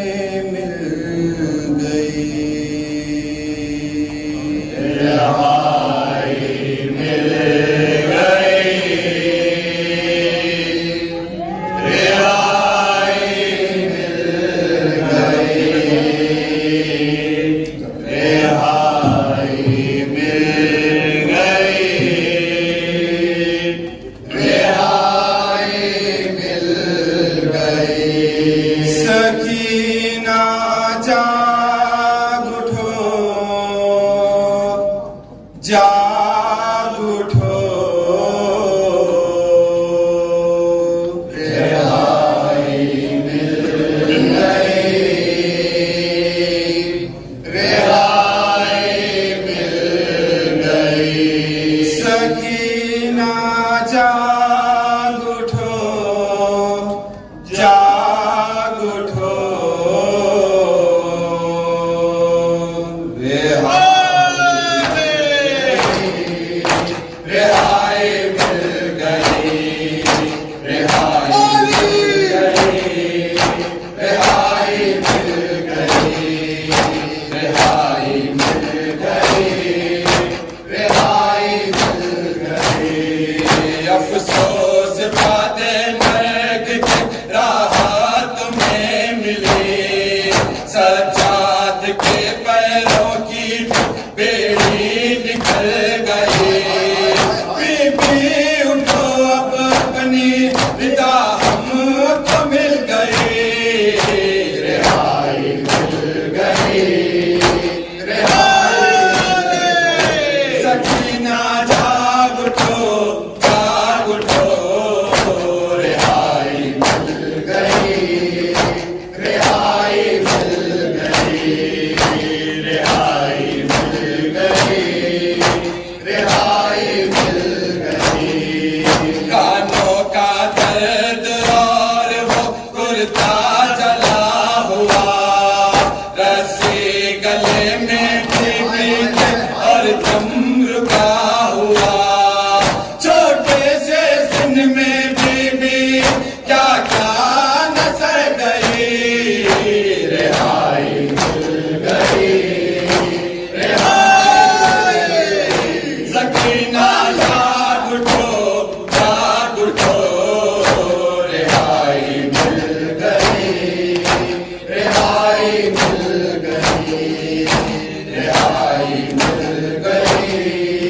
Speaker 6: مل گئی
Speaker 5: رہائی مل گئی رہائی مل گئی رہائی مل گئی رہائی مل گئی
Speaker 6: سکینہ جاگ اٹھو جاگ اٹھو
Speaker 5: رہائی مل گئی رہائی
Speaker 4: رہائی مل گئی، رہائی مل گئی،
Speaker 5: افسوس بعد مرگ کی راحت تمہیں ملی، سجاد کے پیروں کی بیڑی نکل گئی، بی بی اٹھو اب اپنی ردا ہم کو مل گئی،
Speaker 4: رہائی مل گئی،
Speaker 5: سکینہ جاگ اٹھو جاگ اٹھو،
Speaker 4: رہائی مل گئی، رہائی مل گئی، رہائی مل گئی، رہائی مل گئی،
Speaker 5: کانوں کا درد اور وہ کرتا جلا ہوا، رسی گلے میں ٹھیک اور دم رکا ہوا، چھوٹے سے سن میں بی کیا کیا نظر گئی،
Speaker 4: رہائی مل گئی،
Speaker 5: سکینہ جاگ اٹھو جاگ اٹھو،
Speaker 4: رہائی مل گئی، رہائی مل گئی، رہائی مل گئی،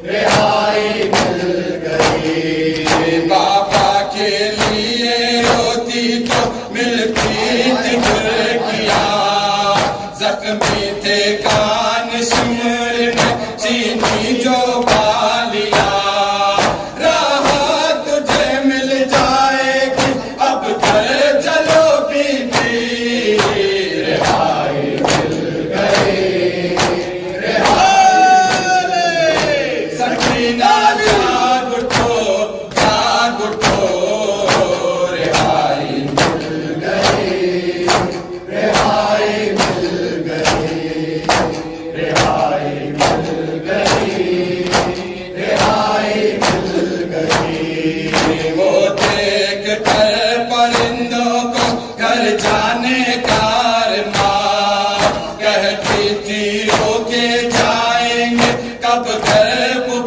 Speaker 4: رہائی مل گئی،
Speaker 5: بابا کے لیے روتی تو ملتی تھی گھرکیاں، زخمی تھے کان شمر میں چینی جو بالیا، راہ تجھے مل جائے گی اب گھر چلو بی بی،
Speaker 4: رہائی مل گئی،
Speaker 5: سکینہ جاگ اٹھو جاگ اٹھو،
Speaker 4: رہائی مل گئی، رہائی مل گئی، رہائی مل گئی، رہائی مل گئی،
Speaker 5: وہ دیکھ کر پرندوں کو گھر جانے کا ارمان، کہتی تھی رو کے جائیں گے کب گھر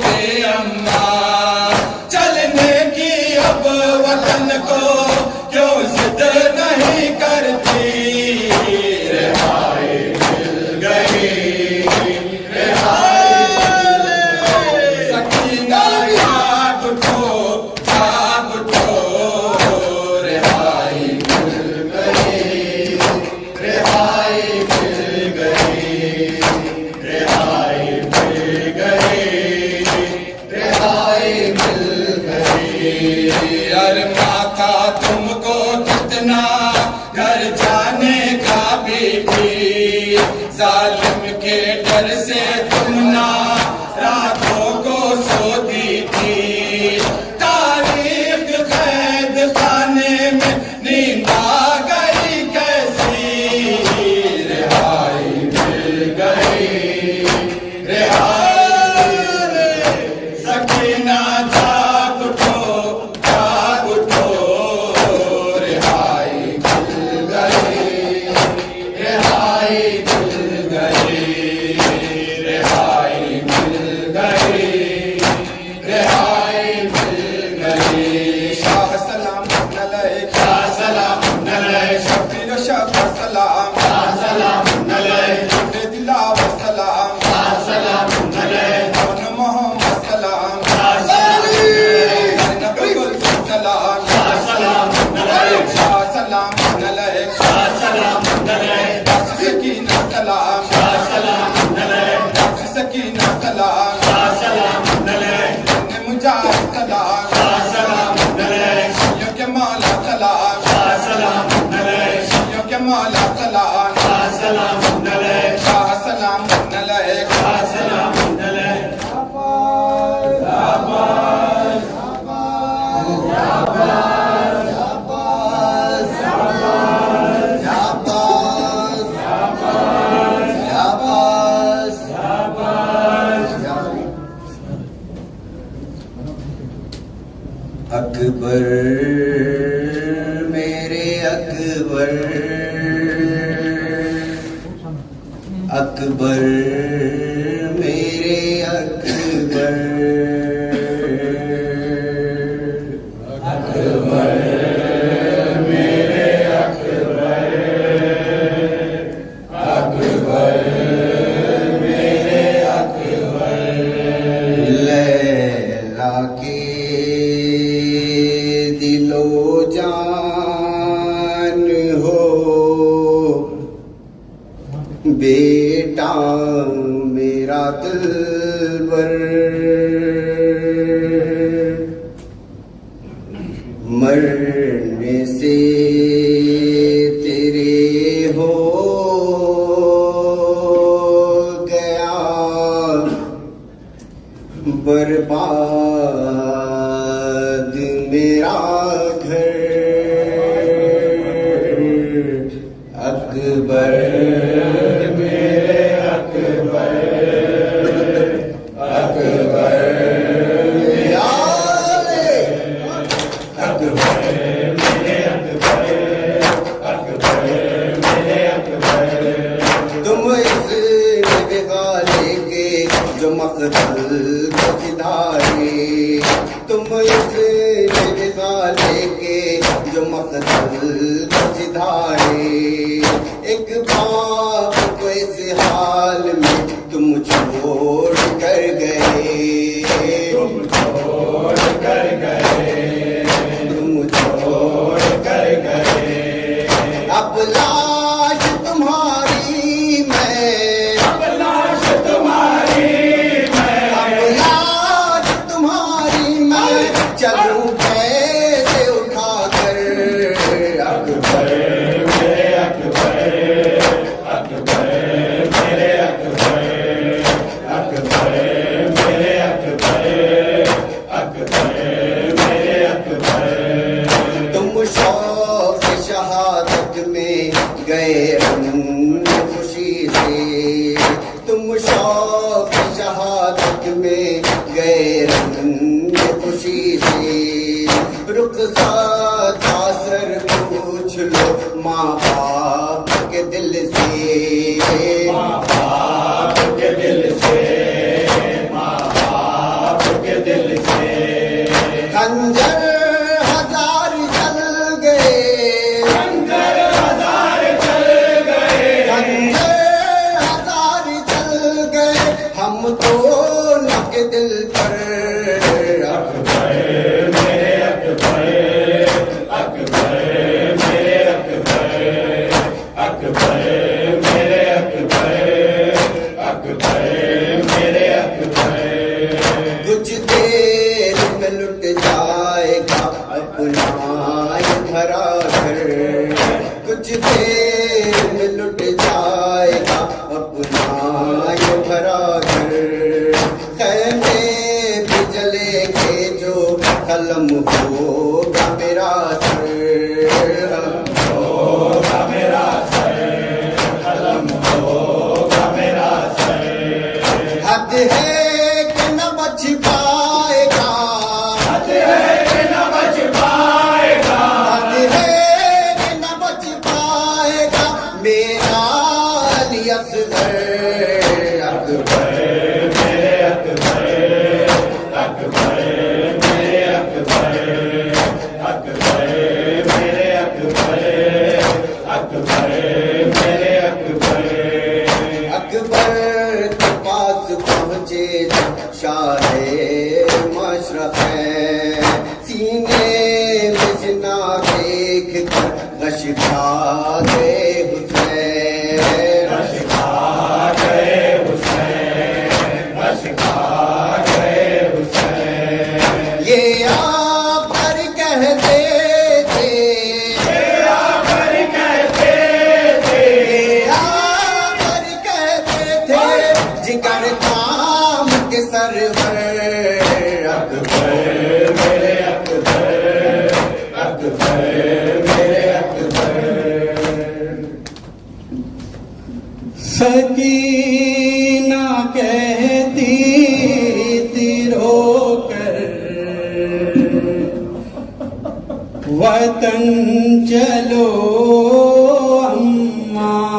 Speaker 5: پہ اماں، چلنے کی اب وطن کو کیوں ضد نہیں کرتی،
Speaker 4: رہائی مل گئی،
Speaker 5: سکینہ جاگ اٹھو جاگ اٹھو،
Speaker 4: رہائی مل گئی، رہائی مل گئی، رہائی مل گئی، رہائی مل گئی،
Speaker 5: ارما تھا تم کو کتنا گھر جانے کا بھی، ظالم کے ڈر سے تم نہ راتوں کو سوتی تھی، تاریخ قید خانے میں نیند آ گئی کیسی،
Speaker 4: رہائی مل گئی،
Speaker 5: سکینہ جاگ اٹھو جاگ اٹھو،
Speaker 4: رہائی مل گئی، رہائی مل گئی، رہائی مل گئی، رہائی مل گئی،
Speaker 5: شاہ سلام علیک
Speaker 4: شاہ سلام علیک،
Speaker 5: شبیر و شب سلام
Speaker 4: شاہ سلام علیک،
Speaker 5: دلا و سلام
Speaker 4: شاہ سلام علیک،
Speaker 5: کون محمد سلام
Speaker 4: شاہ سلام
Speaker 5: نبی گلشن سلام
Speaker 4: شاہ سلام علیک،
Speaker 5: شاہ سلام علیک
Speaker 4: شاہ سلام علیک،
Speaker 5: سکینہ سلام
Speaker 4: شاہ سلام علیک،
Speaker 5: سکینہ سلام
Speaker 4: شاہ سلام علیک،
Speaker 5: مجاہد سلام
Speaker 4: شاہ سلام علیک،
Speaker 5: شیعوں کے مولا سلام
Speaker 4: شاہ سلام علیک،
Speaker 5: شیعوں کے مولا سلام
Speaker 4: شاہ سلام علیک،
Speaker 5: شاہ سلام علیک
Speaker 4: شاہ سلام علیک،
Speaker 3: اکبر میرے اکبر اکبر میرے اکبر لیلا کے دل و جان ہو بیٹا میرا دلبر مرنے سے تیرے ہو گیا برباد میرا گھر اکبر تم اس نگالے کے جو مقتل کو سدھارے تم اس نگالے کے جو مقتل کو سدھارے ایک باپ کو اس حال میں تم چھوڑ کر گئے تم چھوڑ کر گئے اب لاش تمہاری میں اب لاش تمہاری میں چلوں کیسے اٹھا کر اکبر تم شوق شہادت میں گئے خوشی سے تم شوق شہادت میں گئے خوشی سے رخصت اثر پوچھ لو ماں باپ کے دل سے خنجر ہزار چل گئے خنجر ہزار چل گئے ہم تو نہ کے دل پر کچھ دیر میں لٹ جائے گا اپنا یہ بھرا گھر کچھ دیر میں لٹ جائے گا اپنا یہ بھرا گھر خیمے بھی جلے گے جو قلم ہوگا میرا سر حد ہے کہ نہ بچ پائے گا حد ہے کہ نہ بچ پائے گا میرا علی اصغر اکبر اکبر کے پاس پہنچے شاہ مشرق ہے سینے میں جنا دیکھ کر غش کھا گئے حسین یہ آپ پر کہتے تھے جگر کام کے سرور اکبر سکینہ کہتی تھی رو کر وطن چلو اماں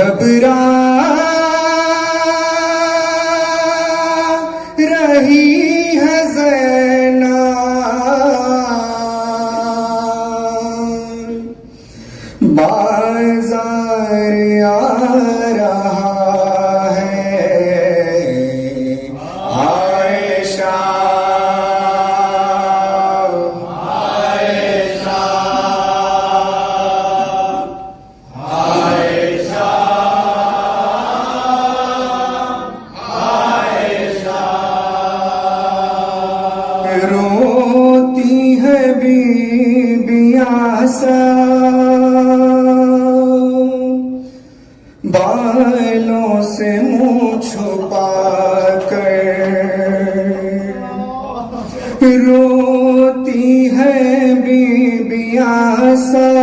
Speaker 6: جب رہی ہے زینب بازار آ رہا ہے عائشہ روتی ہے بیبیاں سب بالوں سے منہ چھپا کر روتی ہے بیبیاں سب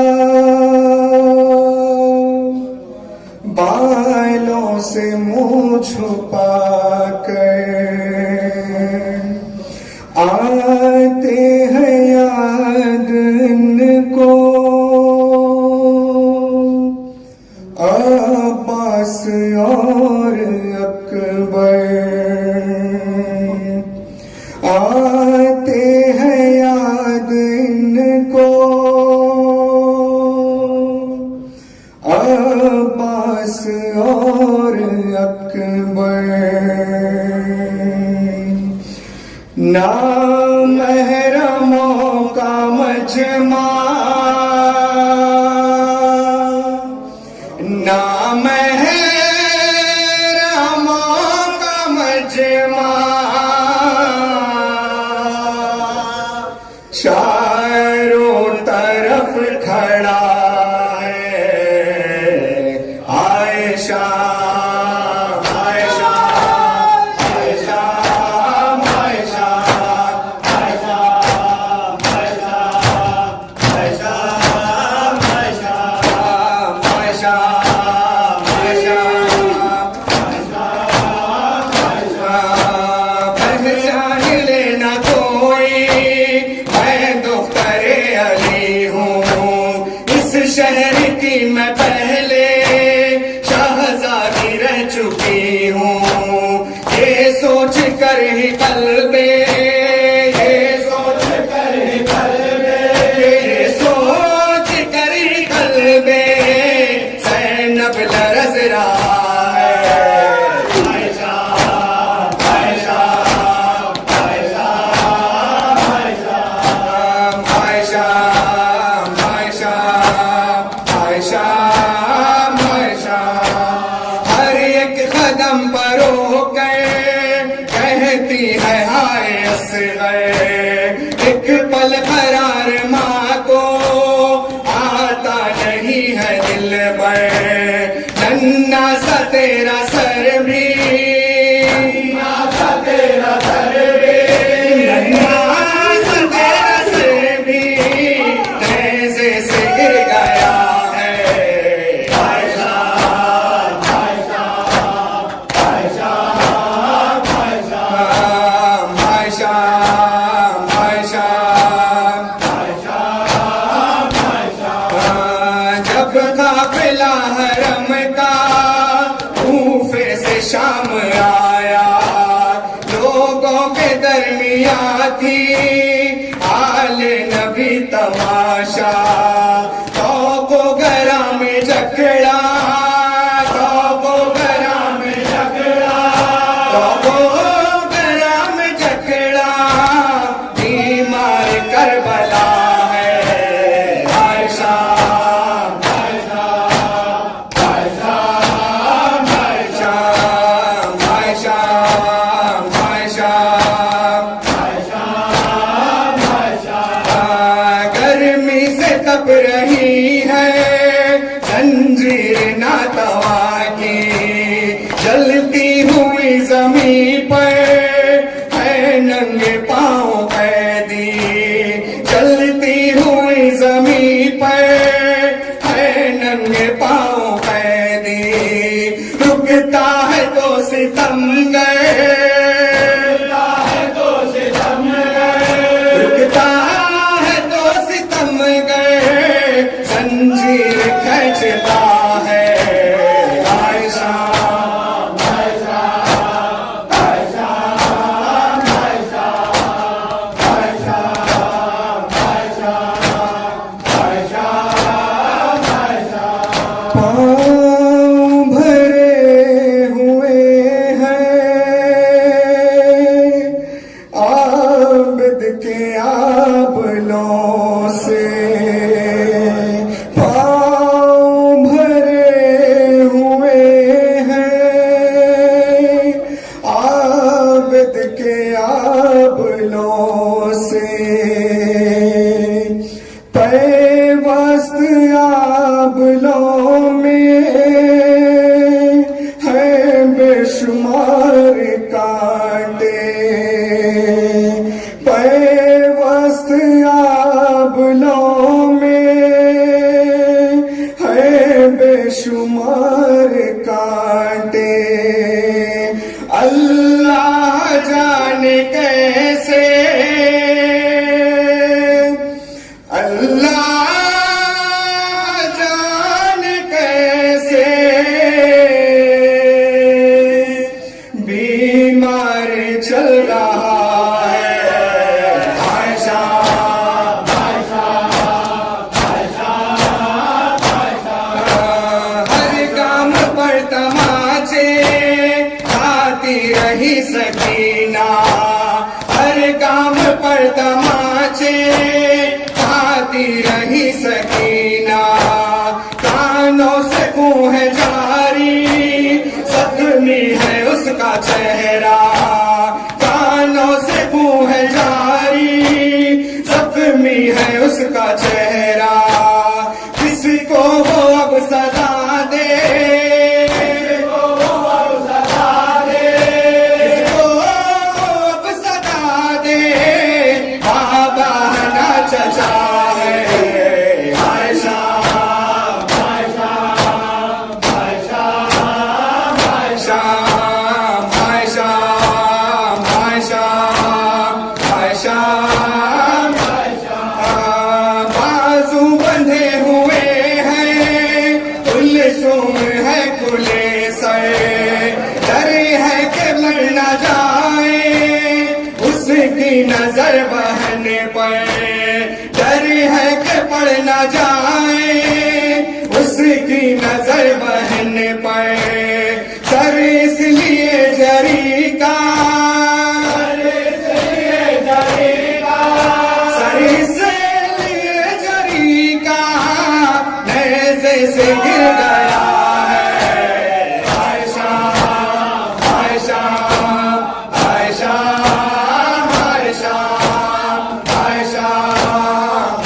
Speaker 6: بالوں سے منہ چھپا کر آتے ہیں یاد ان کو عباس اور اکبر آتے ہیں یاد ان کو عباس اور اکبر نامحرموں کا مجمع نامحرموں کا مجمع چاروں طرف کھڑا ہے عائشہ شہر کی میں پہلے شہزادی رہ چکی ہوں یہ سوچ کر ہی قلبے یہ سوچ کر ہی قلبے یہ سوچ کر ہی قلبے زینب لرز رہا ہے عائشہ عائشہ عائشہ عائشہ ہر ایک قدم پر رو کر کہتی ہے ہائے اصغر ایک پل قرار ماں کو آتا نہیں ہے دل پر ننھا سا تیرا سر بھی ننھا سا تیرا سر بھی نیزے سے گر گیا حرم کا کوفے سے شام آیا لوگوں کے درمیان تھی آل نبی تماشا توق و گرا میں جکڑا توق و گرا میں جکڑا توق و گرا میں جکڑا بیمار کربلا ہے عائشہ تپ رہی ہے زنجیر ناتوا کی جلتی ہوئی زمین پر ہے ننگے پاؤں قیدی جلتی ہوئی زمین پر ہے ننگے پاؤں قیدی رکتا ہے تو ستمگر زنجیر کھینچتا ہے شمار کانٹے اللہ جانے کیسے اللہ جانے کیسے بیمار چل رہا ہے عائشہ ہر کام پر تماچے آتی رہی سکینہ ہر کام پر تماچے آتی رہی سکینہ کانوں سے خون ہے جاری زخمی ہے اس کا چہرہ کانوں سے خون ہے جاری زخمی ہے اس کا چہرہ کس کو وہ اب سزا دے کس کو وہ اب سزا دے بابا نہ چچا ہے عائشہ عائشہ عائشہ عائشہ عائشہ عائشہ عائشہ بازو بندھے ہوئے ہیں کلثوم ہے کھلے سر ڈر ہے کہ مر نہ جائے اس کی نظر بہنے پر ڈر ہے کہ پڑ نہ جائے اس کی نظر بہنے پر سر اس لیے جری کا سر اس لیے جری کا نیزے سے گر گیا ہے عائشہ عائشہ عائشہ عائشہ عائشہ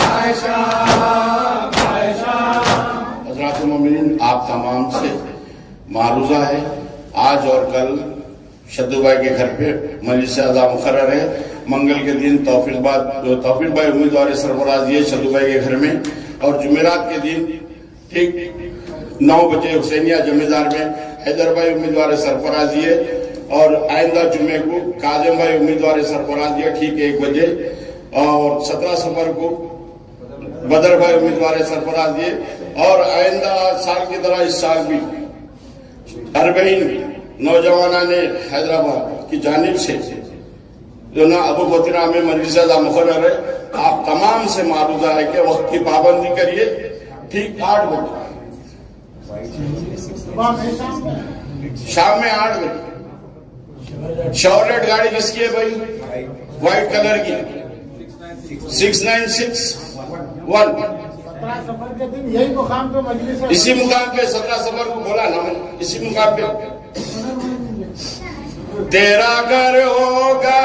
Speaker 6: عائشہ عائشہ
Speaker 7: حضرات مومنین، آپ تمام سے معروضہ ہے آج اور کل شدو بھائی کے گھر پہ مجلس اعضاء مقرر ہے. منگل کے دن توفیق بھائی امیدوار سرفراز یہ شدو بھائی کے گھر میں، اور جمعرات کے دن ٹھیک 9 بجے حسینیہ جمیدار میں حیدر بھائی امیدوار سرفراز یہ، اور آئندہ جمعے کو کاظم بھائی امیدوار سرفراز یہ ٹھیک 1 بجے، اور 17 سفر کو بدر بھائی امیدوار سرفراز یہ، اور آئندہ سال کی طرح اس سال بھی 40 نوجوانان حیدرآباد کی جانب سے جو نا ابو بطرہ میں مجلس اعضاء مقرر ہے. آپ تمام سے معروضہ ہے کہ وقت کی پابندی کریے. ٹھیک 8 بجے شام میں 8 بجے شاورلیٹ گاڑی کس کی ہے بھائی؟ وائٹ کلر کی 6961
Speaker 8: یہی مقام پہ مجلس
Speaker 7: اسی مقام پہ 17 سفر کو بولا نا میں، اسی مقام پہ تیرا گھر ہوگا